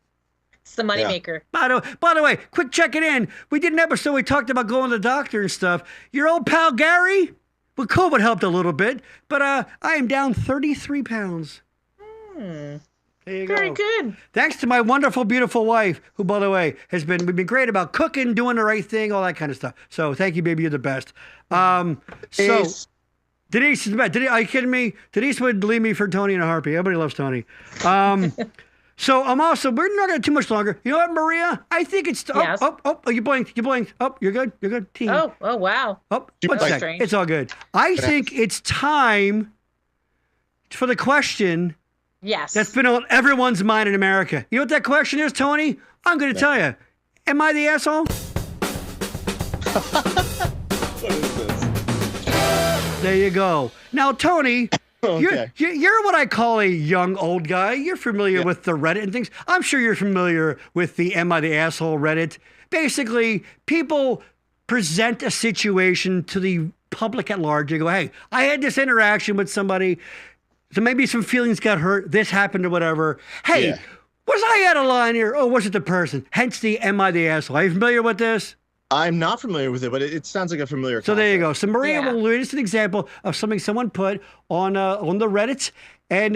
It's the moneymaker. By the way, quick checking in. We did an episode, we talked about going to the doctor and stuff. Your old pal Gary, well, COVID helped a little bit, but I am down 33 pounds. There you go. Very good. Thanks to my wonderful, beautiful wife, who, by the way, we've been great about cooking, doing the right thing, all that kind of stuff. So thank you, baby. You're the best. So Denise is the best. Are you kidding me? Denise would leave me for Tony and a Harpy. Everybody loves Tony. So I'm also, we're not going to too much longer. You know what, Maria? I think it's, Yes. You blinked. Oh, you're good. Team. Oh, wow. Oh, one sec. Strange. It's all good. I think it's time for the question. Yes. That's been on everyone's mind in America. You know what that question is, Tony? I'm going to tell you. Am I the asshole? What is this? There you go. Now, Tony, Okay. You're what I call a young old guy. You're familiar with the Reddit and things. I'm sure you're familiar with the Am I the Asshole Reddit. Basically, people present a situation to the public at large. They go, hey, I had this interaction with somebody, so maybe some feelings got hurt, this happened or whatever. Hey, was I out of line here, or was it the person? Hence the Am I the Asshole? Are you familiar with this? I'm not familiar with it, but it sounds like a familiar concept. So there you go. So Maria will lead us an example of something someone put on the Reddit, and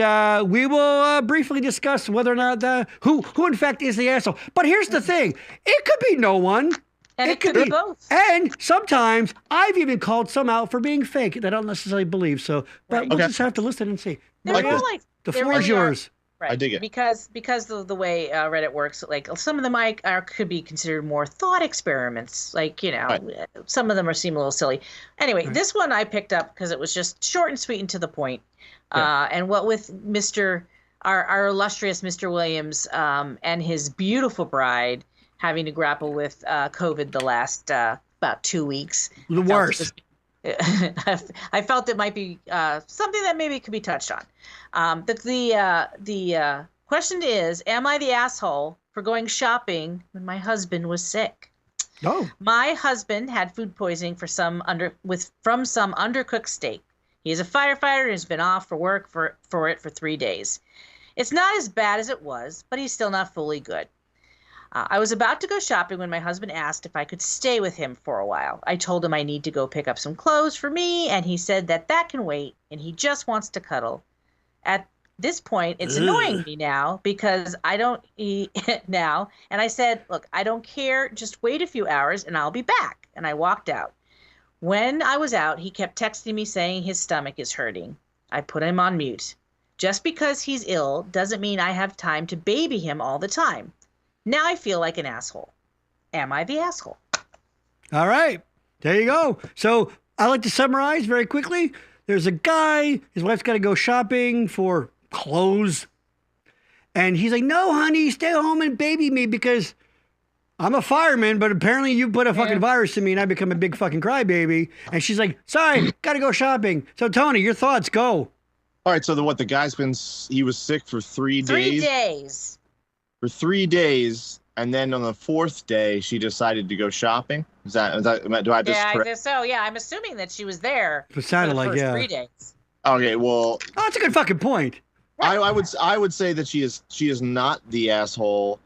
we will briefly discuss whether or not who in fact is the asshole. But here's the thing: it could be no one. And it could be both. And sometimes I've even called some out for being fake that I don't necessarily believe. So, but we'll just have to listen and see. Maria, the floor is yours. Right. I dig it. Because of the way Reddit works, like some of them could be considered more thought experiments. Like, some of them seem a little silly. Anyway, this one I picked up because it was just short and sweet and to the point. And what with our illustrious Mr. Williams and his beautiful bride having to grapple with COVID the last about 2 weeks. The worst. I felt it might be something that maybe could be touched on. The question is, am I the asshole for going shopping when my husband was sick? No. My husband had food poisoning from some undercooked steak. He is a firefighter and has been off for work for 3 days. It's not as bad as it was, but he's still not fully good. I was about to go shopping when my husband asked if I could stay with him for a while. I told him I need to go pick up some clothes for me, and he said that can wait, and he just wants to cuddle. At this point, it's annoying me now because I don't eat now. And I said, look, I don't care. Just wait a few hours, and I'll be back. And I walked out. When I was out, he kept texting me saying his stomach is hurting. I put him on mute. Just because he's ill doesn't mean I have time to baby him all the time. Now I feel like an asshole. Am I the asshole? All right. There you go. So I like to summarize very quickly. There's a guy, his wife's got to go shopping for clothes. And he's like, no, honey, stay home and baby me because I'm a fireman, but apparently you put a fucking virus in me and I become a big fucking crybaby. And she's like, sorry, got to go shopping. So, Tony, your thoughts, go. All right. So the guy's he was sick for 3 days. 3 days. For 3 days, and then on the 4th day, she decided to go shopping. Is that do I just? Yeah, I guess so. Yeah, I'm assuming that she was there. It sounded for the like first 3 days. Okay, well. Oh, that's a good fucking point. I would say that she is not the asshole.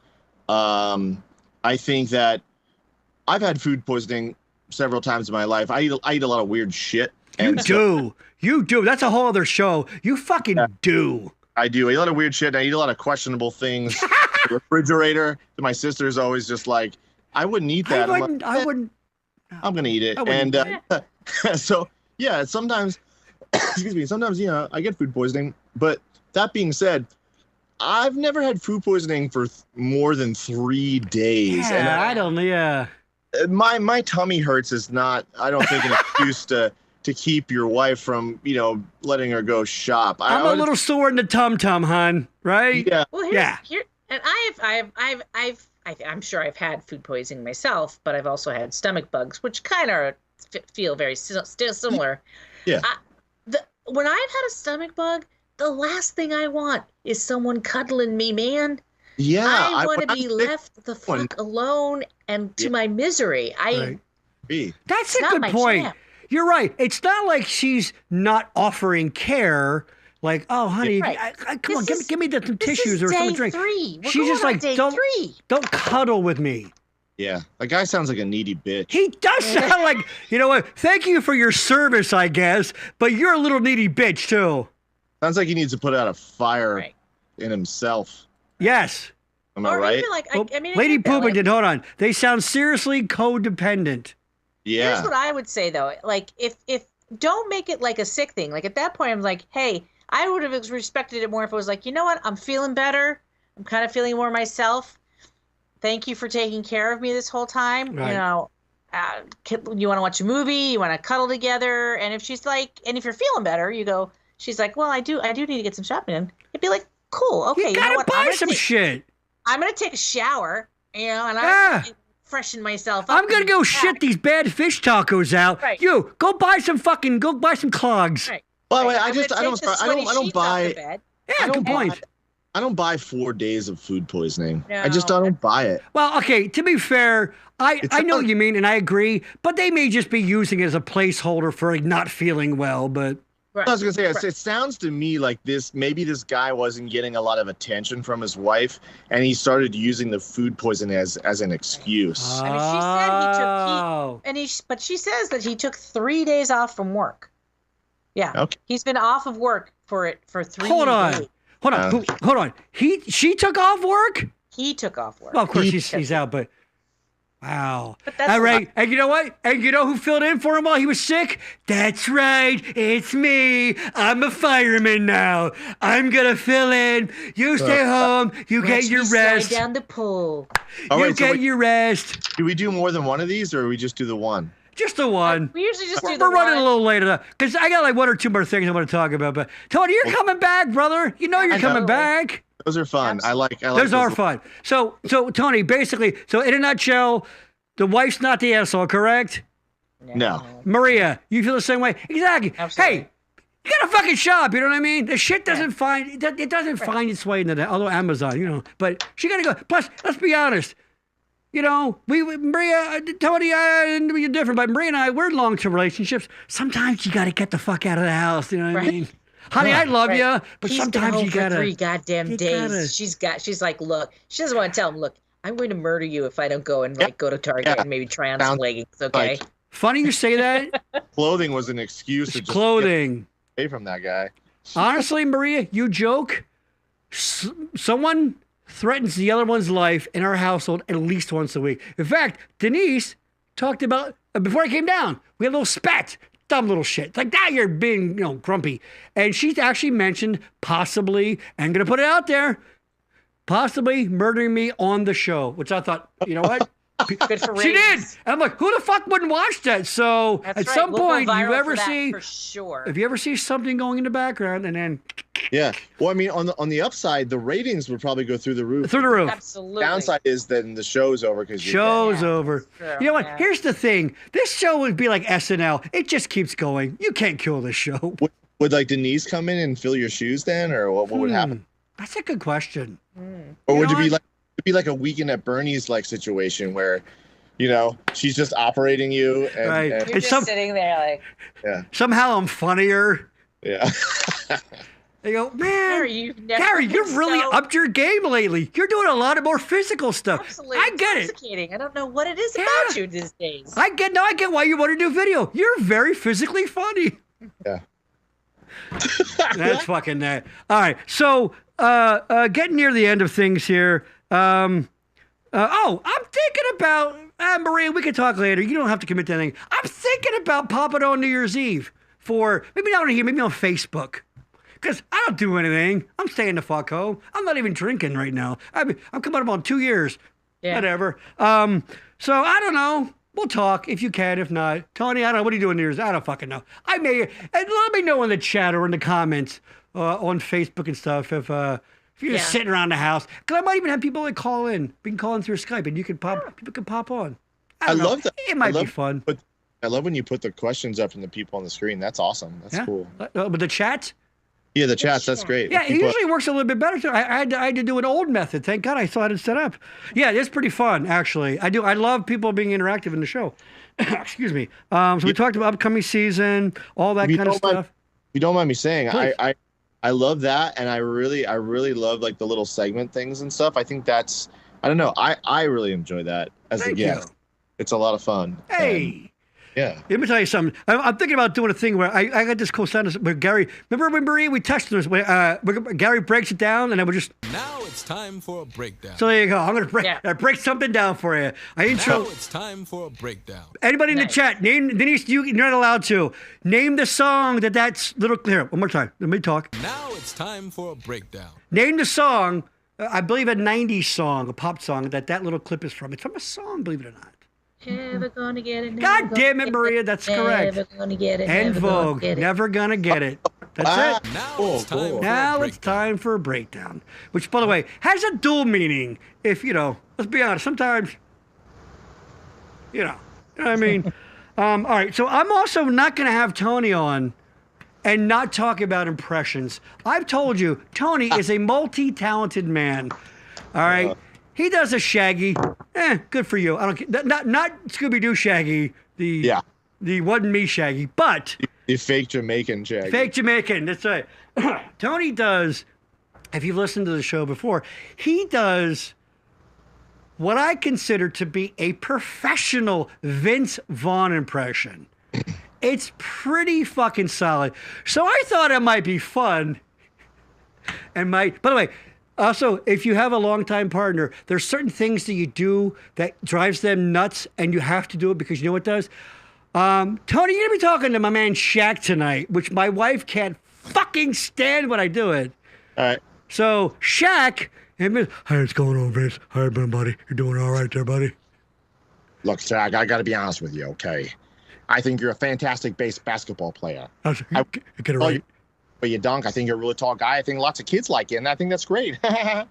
I think that I've had food poisoning several times in my life. I eat a lot of weird shit. You do. That's a whole other show. You fucking do. I do. I eat a lot of weird shit. And I eat a lot of questionable things. The refrigerator. My sister's always just like, I wouldn't eat that. I wouldn't. I'm gonna eat it. And so yeah, sometimes, excuse me. Sometimes I get food poisoning. But that being said, I've never had food poisoning for more than 3 days. Yeah, and I don't. Yeah. My tummy hurts is not. I don't think an excuse to keep your wife from, letting her go shop. I'm a little sore in the tum-tum, hon. Right? Yeah. Well, and I'm sure I've had food poisoning myself, but I've also had stomach bugs, which kind of feel very similar. Yeah. When I've had a stomach bug, the last thing I want is someone cuddling me, man. Yeah. I want to be left the fuck alone and to my misery. That's a good point. Jam. You're right. It's not like she's not offering care. Like, oh, honey, come on, give me some tissues or something to drink. She's just like, don't cuddle with me. Yeah, that guy sounds like a needy bitch. He does sound like, you know what? Thank you for your service, I guess, but you're a little needy bitch too. Sounds like he needs to put out a fire in himself. Yes. Am I right? Lady Pavement, hold on. They sound seriously codependent. Yeah. Here's what I would say though. Like, if don't make it like a sick thing. Like at that point, I'm like, hey, I would have respected it more if it was like, you know what? I'm feeling better. I'm kind of feeling more myself. Thank you for taking care of me this whole time. Right. You want to watch a movie? You want to cuddle together? And if she's like, and if you're feeling better, you go. She's like, well, I do need to get some shopping in. It'd be like, cool. Okay, you gotta buy some shit. I'm gonna take a shower. And I'm freshen myself up. I'm gonna go shit these bad fish tacos out. Right. You go buy some clogs. Right. By the way, I'm gonna take the sweaty sheets off the buy. bed. Yeah, good point. I don't buy 4 days of food poisoning. No, I don't buy it. Well, okay, to be fair, I know what you mean, and I agree, but they may just be using it as a placeholder for like not feeling well, but... Right. I was going to say, it sounds to me like maybe this guy wasn't getting a lot of attention from his wife, and he started using the food poisoning as an excuse. I mean, she said but she says that he took 3 days off from work. Yeah. Okay. He's been off of work for 3 days. Hold on. She took off work? He took off work. Well, of course he's out, but wow. But all right. And you know what? And you know who filled in for him while he was sick? That's right. It's me. I'm a fireman now. I'm going to fill in. You stay home. You get your rest. Slide down the pole. You get your rest. Do we do more than one of these, or we just do the one? Just the one. We usually just do the one. We're running a little later because I got like 1 or 2 more things I want to talk about. But Tony, you're coming back, brother. You know you're coming back. Those are fun. I like those are fun. So Tony, basically, in a nutshell, the wife's not the asshole, correct? No. Maria, you feel the same way? Exactly. Absolutely. Hey, you got a fucking shop, you know what I mean? The shit doesn't find find its way into that, although Amazon, you know. But she got to go. Plus, let's be honest. You know, Maria, Tony, you're different, but Maria and I, we're in long-term relationships. Sometimes you got to get the fuck out of the house, you know what I mean? Honey, I love you, but sometimes you gotta. For 3 goddamn days. She's like, look, she doesn't want to tell him, look, I'm going to murder you if I don't go and go to Target and maybe try on some leggings, okay? Funny you say that. Clothing was an excuse to just clothing. Get away from that guy. Honestly, Maria, you joke. Someone threatens the other one's life in our household at least once a week. In fact, Denise talked about before I came down. We had a little spat. Dumb little shit. It's like, you're being, grumpy. And she actually mentioned possibly, I'm going to put it out there, possibly murdering me on the show, which I thought, you know what? Good for she did. And I'm like, who the fuck wouldn't watch that? So That's at right. some We'll point, go you viral ever for that, see, for sure. if you ever see something going in the background and then. Yeah. Well, I mean, on the upside, the ratings would probably go through the roof. Through the roof. Absolutely. Downside is then the show's over because show's over. True. You know what? Yeah. Here's the thing. This show would be like SNL. It just keeps going. You can't kill this show. Would like Denise come in and fill your shoes then, or what would happen? That's a good question. Or would it be like a Weekend at Bernie's like situation where, she's just operating you and, right. You're just sitting there like. Somehow I'm funnier. Yeah. They go, man, Gary, you've really upped your game lately. You're doing a lot more physical stuff. Absolutely I get it. I don't know what it is about you these days. I get why you want to do video. You're very physically funny. Yeah. That's fucking that. All right, so getting near the end of things here. I'm thinking about Maria. We can talk later. You don't have to commit to anything. I'm thinking about popping on New Year's Eve for maybe not on here, maybe on Facebook. Because I don't do anything. I'm staying the fuck home. I'm not even drinking right now. I'm coming up on 2 years. Yeah. Whatever. So I don't know. We'll talk if you can. If not, Tony, I don't know. What are you doing New Year's? I don't fucking know. And let me know in the chat or in the comments on Facebook and stuff if you're just sitting around the house. Because I might even have people that call in. We can call in through Skype and people can pop on. I love that. It might be fun. But I love when you put the questions up from the people on the screen. That's awesome. That's cool. But the chats? Yeah, the chats, that's great. Yeah, it usually works a little bit better. Too. I had to do an old method. Thank God I still had it set up. Yeah, it's pretty fun, actually. I love people being interactive in the show. Excuse me. So we talked about upcoming season, all that kind of stuff. If you don't mind me saying, I love that, and I really love like the little segment things and stuff. I think that's, I don't know, I really enjoy that as a guest. It's a lot of fun. Hey. Yeah. Let me tell you something. I'm thinking about doing a thing where I got this cool sound where Gary, remember when Maria, we touched this, where Gary breaks it down and then we'll just. Now it's time for a breakdown. So there you go. I'm going to break something down for you. Now it's time for a breakdown. Anybody in the chat, name, Denise, you're not allowed to. Name the song that's little. Here, one more time. Let me talk. Now it's time for a breakdown. Name the song, I believe a 90s song, a pop song that little clip is from. It's from a song, believe it or not. Never gonna get it. God damn it, Maria, that's correct. Never gonna get it. En vogue, never gonna get it. That's it. Now it's time for a breakdown. Which, by the way, has a dual meaning. If, let's be honest, sometimes, you know what I mean? All right, so I'm also not gonna have Tony on and not talk about impressions. I've told you, Tony is a multi-talented man. All right, he does a Shaggy. Good for you. I don't care. Not Scooby-Doo Shaggy. The wasn't me Shaggy, but the fake Jamaican Shaggy. Fake Jamaican. That's right. Tony does. If you've listened to the show before, he does what I consider to be a professional Vince Vaughn impression. It's pretty fucking solid. So I thought it might be fun. And by the way, also, if you have a longtime partner, there's certain things that you do that drives them nuts, and you have to do it because you know what it does? Tony, you're going to be talking to my man Shaq tonight, which my wife can't fucking stand when I do it. All right. So, Shaq, hey, what's going on, Vince? Hi, buddy. You're doing all right there, buddy? Look, Shaq, I got to be honest with you, okay? I think you're a fantastic basketball player. Get it right. But you dunk. I think you're a really tall guy. I think lots of kids like you, and I think that's great. Let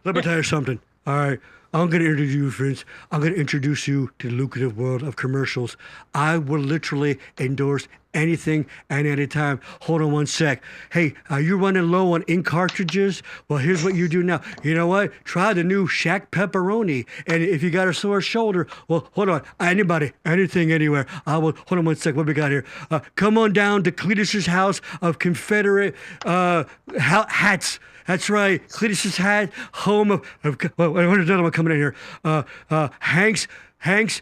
me tell you something. All right. I'm going to introduce you, Vince. I'm going to introduce you to the lucrative world of commercials. I will literally endorse anything and anytime. Hold on one sec. Hey, are you running low on ink cartridges? Well, here's what you do now. You know what? Try the new Shaq pepperoni. And if you got a sore shoulder, well, hold on. Anybody, anything, anywhere. I will. Hold on one sec. What we got here? Come on down to Cletus's house of Confederate hats. That's right. Cletus's hat, home of what a gentleman coming in here. Hank's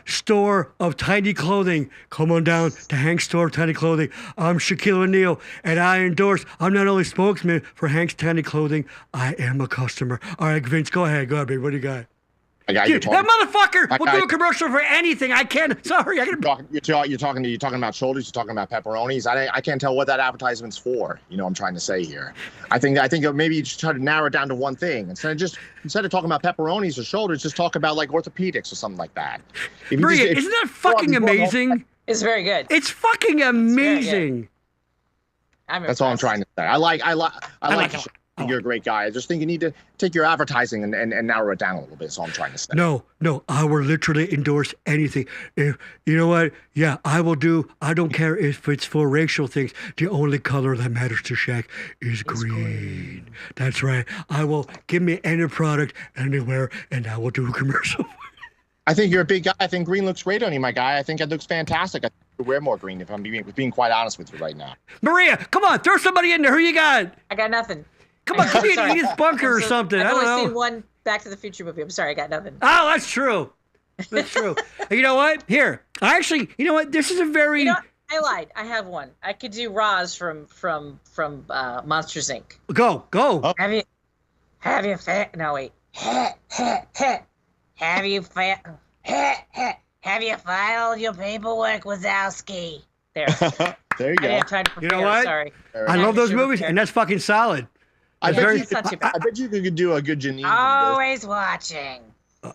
store of tiny clothing. Come on down to Hank's store of tiny clothing. I'm Shaquille O'Neal, and I endorse. I'm not only spokesman for Hank's tiny clothing, I am a customer. All right, Vince, go ahead, baby. What do you got? Dude, that motherfucker will do a commercial for anything. I can't. Sorry, I gotta. You're talking about shoulders. You're talking about pepperonis. I can't tell what that advertisement's for. You know what I'm trying to say here. I think maybe you just try to narrow it down to one thing instead of talking about pepperonis or shoulders. Just talk about like orthopedics or something like that. Maria, isn't that fucking amazing? It's very good. It's fucking amazing. That's all I'm trying to say. I like. You're a great guy. I just think you need to take your advertising and narrow it down a little bit. That's all I'm trying to say. No, I will literally endorse anything. If you know what, yeah, I will do. I don't care if it's for racial things. The only color that matters to Shaq is green. That's right. I will give me any product anywhere, and I will do a commercial. I think you're a big guy. I think green looks great on you, my guy. I think it looks fantastic. I think you wear more green if I'm being quite honest with you right now. Maria, come on, throw somebody in there. Who you got? I got nothing. Come on, give me an Edith Bunker or something. I've I don't know. only seen one Back to the Future movie. I'm sorry, I got nothing. Oh, that's true. That's true. You know what? Here, you know what? This is a very. You know, I lied. I have one. I could do Roz from Monsters Inc. Go. Oh. Have you no wait. Have you filed your paperwork, Wazowski? There. There you go. I didn't have time to prepare. You know what? Sorry. I love those movies, and that's fucking solid. I bet you could do a good Janine. Always watching.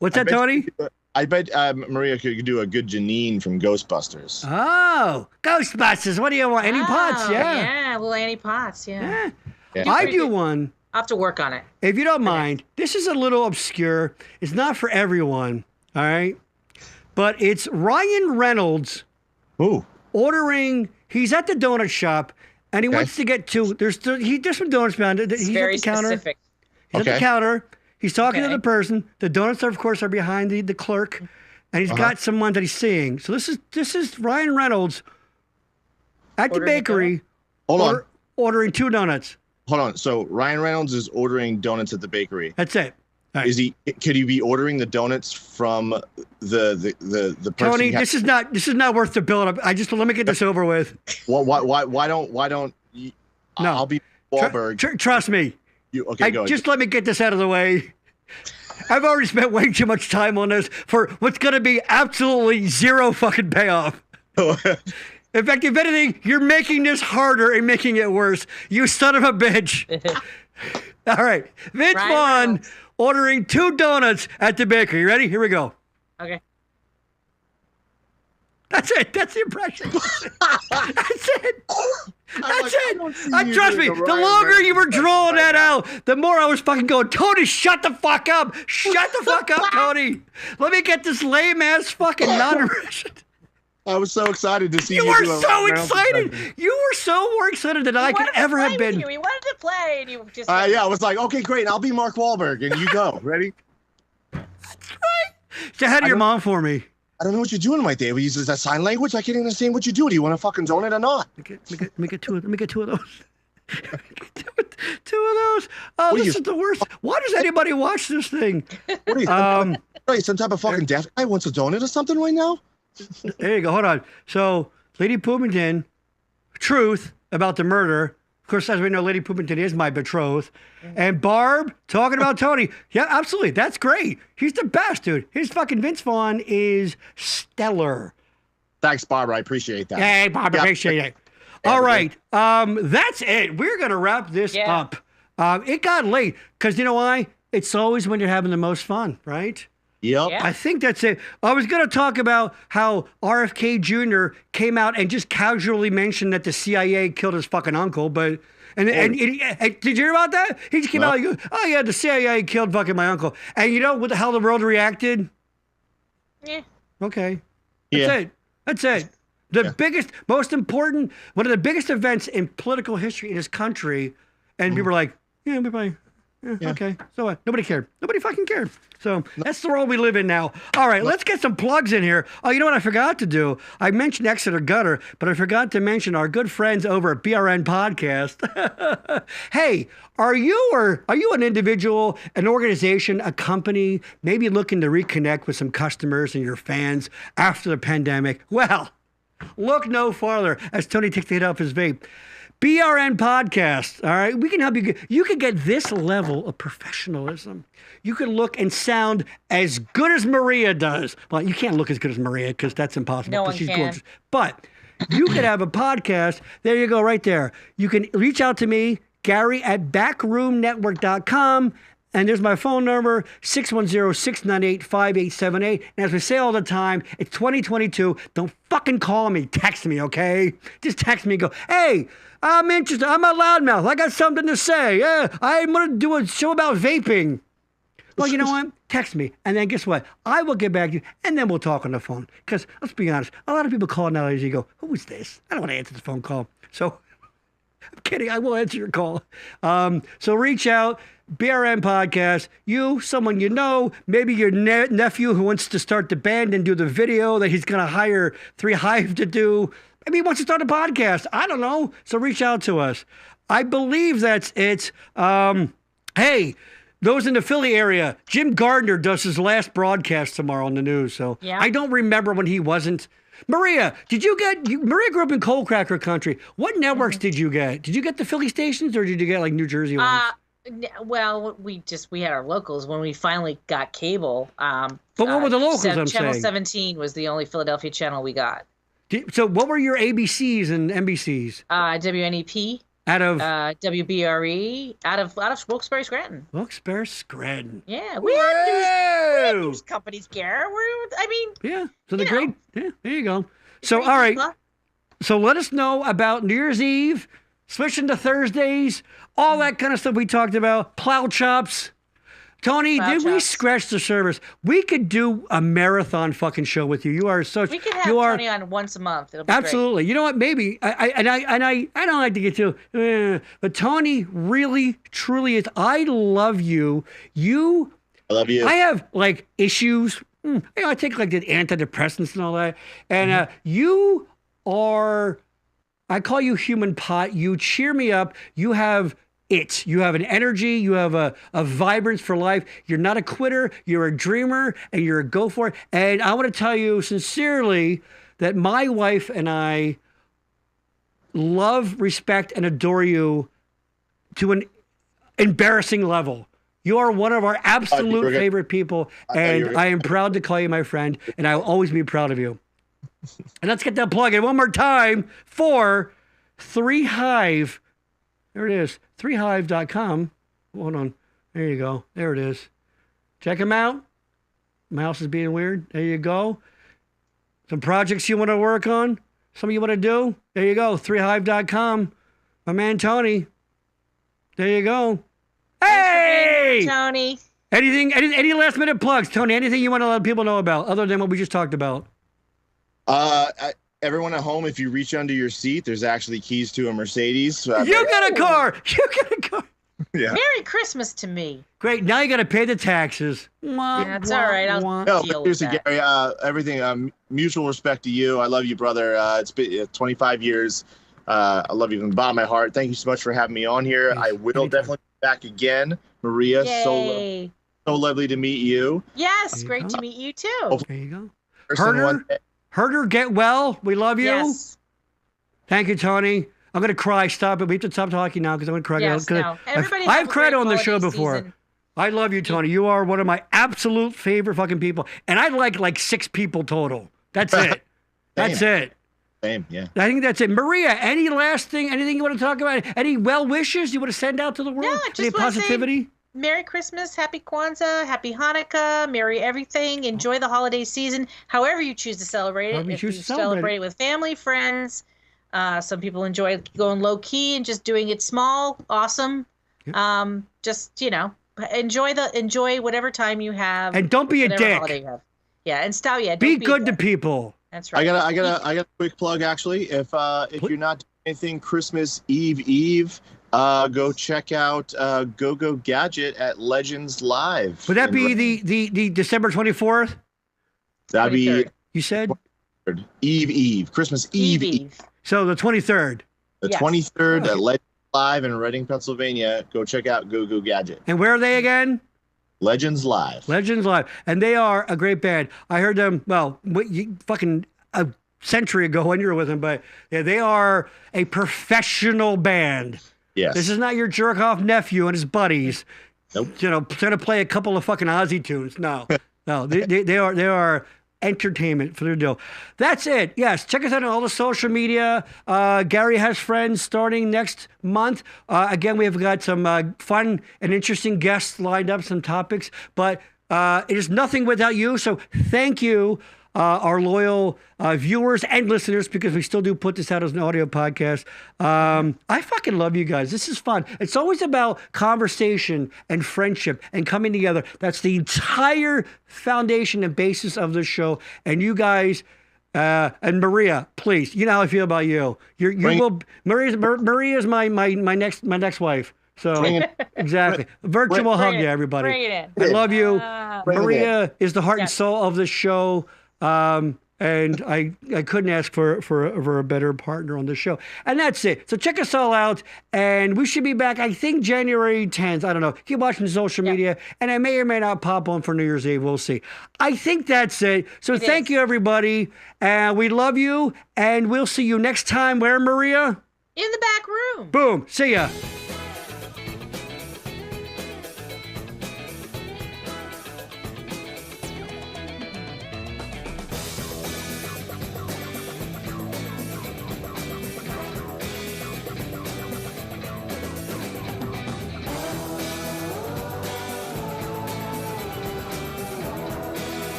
What's that, Tony? I bet Maria could do a good Janine from Ghostbusters. Oh, Ghostbusters. What do you want? Annie Potts, yeah. Yeah, little Annie Potts, yeah. I do one. I'll have to work on it. If you don't mind, this is a little obscure. It's not for everyone, all right? But it's Ryan Reynolds ordering. He's at the donut shop, and he wants to get two. There's some donuts behind it. He's very at the counter. specific. He's at the counter. He's talking to the person. The donuts, of course, are behind the clerk, and he's got someone that he's seeing. So this is Ryan Reynolds at the bakery ordering two donuts. Hold on. So Ryan Reynolds is ordering donuts at the bakery. That's it. Right. Could he be ordering the donuts from the person? Tony, this is not worth the build up. Let me get this over with. Why don't you? No. I'll be Wahlberg. Trust me. Go ahead. Just let me get this out of the way. I've already spent way too much time on this for what's going to be absolutely zero fucking payoff. In fact, if anything, you're making this harder and making it worse. You son of a bitch. All right. Vince Vaughn ordering two donuts at the bakery. You ready? Here we go. Okay. That's it. That's the impression. That's it. That's it. Trust me, the longer you were drawing that out, the more I was fucking going, Tony, shut the fuck up. Shut the fuck up, Tony. Let me get this lame-ass fucking non-impression. I was so excited to see You you. were do a so round excited. segment. You were so more excited than I could ever have been. We wanted to play, and you just. Yeah, I was like, okay, great. I'll be Mark Wahlberg, and you go. Ready? Say hi to your mom for me. I don't know what you're doing right there. Is that sign language? I can't even understand what you do. Do you want a fucking donut or not? Let me get two of those. Two of those. Oh, this is the worst. Why does anybody watch this thing? What are you, some type of fucking deaf guy wants a donut or something right now? There you go. Hold on. So, Lady Poopington, truth about the murder. Of course, as we know, Lady Poopington is my betrothed. And Barb talking about Tony. Yeah, absolutely. That's great. He's the best, dude. His fucking Vince Vaughn is stellar. Thanks, Barbara. I appreciate that. Hey, Barb, appreciate it. All right. That's it. We're going to wrap this up. It got late because you know why? It's always when you're having the most fun, right? Yep. Yeah. I think that's it. I was going to talk about how RFK Jr. came out and just casually mentioned that the CIA killed his fucking uncle, but and did you hear about that? He just came out and goes, "Oh yeah, the CIA killed fucking my uncle." And you know what the hell the world reacted? Yeah. Okay. That's it. The biggest, most important, one of the biggest events in political history in this country, and people were like, "Yeah, everybody." Yeah. Okay, so what? Nobody cared. Nobody fucking cared. So that's the world we live in now. All right, let's get some plugs in here. Oh, you know what I forgot to do? I mentioned Exeter Gutter, but I forgot to mention our good friends over at BRN Podcast. Hey, are you an individual, an organization, a company, maybe looking to reconnect with some customers and your fans after the pandemic? Well, look no farther as Tony takes the hit off his vape. BRN Podcast, all right? We can help you. You can get this level of professionalism. You can look and sound as good as Maria does. Well, you can't look as good as Maria because that's impossible. No one She's can. gorgeous. But you could have a podcast. There you go, right there. You can reach out to me, Gary at backroomnetwork.com. And there's my phone number, 610-698-5878. And as we say all the time, it's 2022. Don't fucking call me. Text me, okay? Just text me and go, hey, I'm interested. I'm a loudmouth. I got something to say. Yeah, I'm going to do a show about vaping. Well, you know what? Text me. And then guess what? I will get back to you. And then we'll talk on the phone. Because let's be honest, a lot of people call nowadays and you go, who is this? I don't want to answer the phone call. So I'm kidding. I will answer your call. So reach out. BRN Podcast, someone you know, maybe your nephew who wants to start the band and do the video that he's going to hire 3 Hive to do. Maybe he wants to start a podcast. I don't know. So reach out to us. I believe that's it. Hey, those in the Philly area, Jim Gardner does his last broadcast tomorrow on the news. So I don't remember when he wasn't. Maria, Maria grew up in coal cracker country. What networks did you get? Did you get the Philly stations or did you get like New Jersey ones? Well, we had our locals when we finally got cable. But what were the locals? Channel 17 was the only Philadelphia channel we got. So what were your ABCs and NBCs? WNEP. Out of WBRE. Out of Wilkes-Barre, Scranton. Wilkes-Barre, Scranton. Yeah, we had news companies, Gare. Yeah. So the great. Yeah, there you go. So all right. So let us know about New Year's Eve, switching to Thursdays, all that kind of stuff we talked about. Plow chops. Tony, we scratch the surface? We could do a marathon fucking show with you. You are such. We could have Tony on once a month. It'll be absolutely. Great. You know what? Maybe I don't like to get too, but Tony really truly is. I love you. I love you. I have like issues. I take like the antidepressants and all that, and you are. I call you human pot. You cheer me up. You have. You have an energy, you have a vibrance for life. You're not a quitter, you're a dreamer, and you're a go for it. And I want to tell you sincerely that my wife and I love, respect, and adore you to an embarrassing level. You are one of our absolute favorite people, and I am proud to call you my friend, and I will always be proud of you. And let's get that plug in one more time for 3 Hive. There it is, 3hive.com. Hold on. There you go. There it is. Check them out. Mouse is being weird. There you go. Some projects you want to work on, something you want to do. There you go, 3hive.com. My man Tony. There you go. Hey! Tony. Any last minute plugs, Tony? Anything you want to let people know about other than what we just talked about? Everyone at home, if you reach under your seat, there's actually keys to a Mercedes. You got a car. You got a car. Yeah. Merry Christmas to me. Great. Now you got to pay the taxes. That's all right. I'll No, deal but with seriously, that. Gary, everything, mutual respect to you. I love you, brother. It's been 25 years. I love you from the bottom of my heart. Thank you so much for having me on here. Thanks. I will Anytime. definitely be back again. Maria, Yay. so lovely to meet you. Yes, There you great go. to meet you too. There you go. Person one day. Herder, get well. We love you. Yes. Thank you, Tony. I'm going to cry. Stop it. We have to stop talking now because I'm going to cry. Yes, no. Everybody have I've a cried great on the holiday show before. season. I love you, Tony. You are one of my absolute favorite fucking people. And I like 6 people total. That's it. That's it. Same, yeah. I think that's it. Maria, any last thing, anything you want to talk about? Any well wishes you want to send out to the world? No, just any wanna say positivity? Merry Christmas, Happy Kwanzaa, Happy Hanukkah, Merry everything. Enjoy the holiday season, however you choose to celebrate it. However you If choose you to celebrate it with family, friends. Some people enjoy going low key and just doing it small. Awesome. Yep. Just enjoy whatever time you have. And don't be a whatever dick. holiday you have. Yeah, and style. Yeah, Be don't be good a to dick. people. That's right. I got a quick plug actually. If you're not doing anything Christmas Eve, go check out Go Go Gadget at Legends Live. Would that in be Reading. the December 24th? That'd be 23rd. You said? Christmas Eve. So the 23rd. The Yes. 23rd Oh. at Legends Live in Reading, Pennsylvania. Go check out Go Go Gadget. And where are they again? Legends Live. Legends Live. And they are a great band. I heard them, fucking a century ago when you were with them, but yeah, they are a professional band. Yes. This is not your jerk off nephew and his buddies. Nope. Trying to play a couple of fucking Ozzy tunes. No, they are entertainment for their deal. That's it. Yes, check us out on all the social media. Gary has friends starting next month. Again, we have got some fun and interesting guests lined up, some topics, but it is nothing without you. So thank you. Our loyal viewers and listeners, because we still do put this out as an audio podcast. I fucking love you guys. This is fun. It's always about conversation and friendship and coming together. That's the entire foundation and basis of the show. And you guys, and Maria, please, you know how I feel about you. Maria's my next wife. So exactly, virtual hug to everybody. Bring it in. I love you. Maria is the heart and Yes. soul of the show. And I couldn't ask for a better partner on the show. And that's it. So check us all out. And we should be back, I think, January 10th. I don't know. Keep watching social media. And I may or may not pop on for New Year's Eve. We'll see. I think that's it. So thank you, everybody. And we love you. And we'll see you next time. Where, Maria? In the back room. Boom. See ya.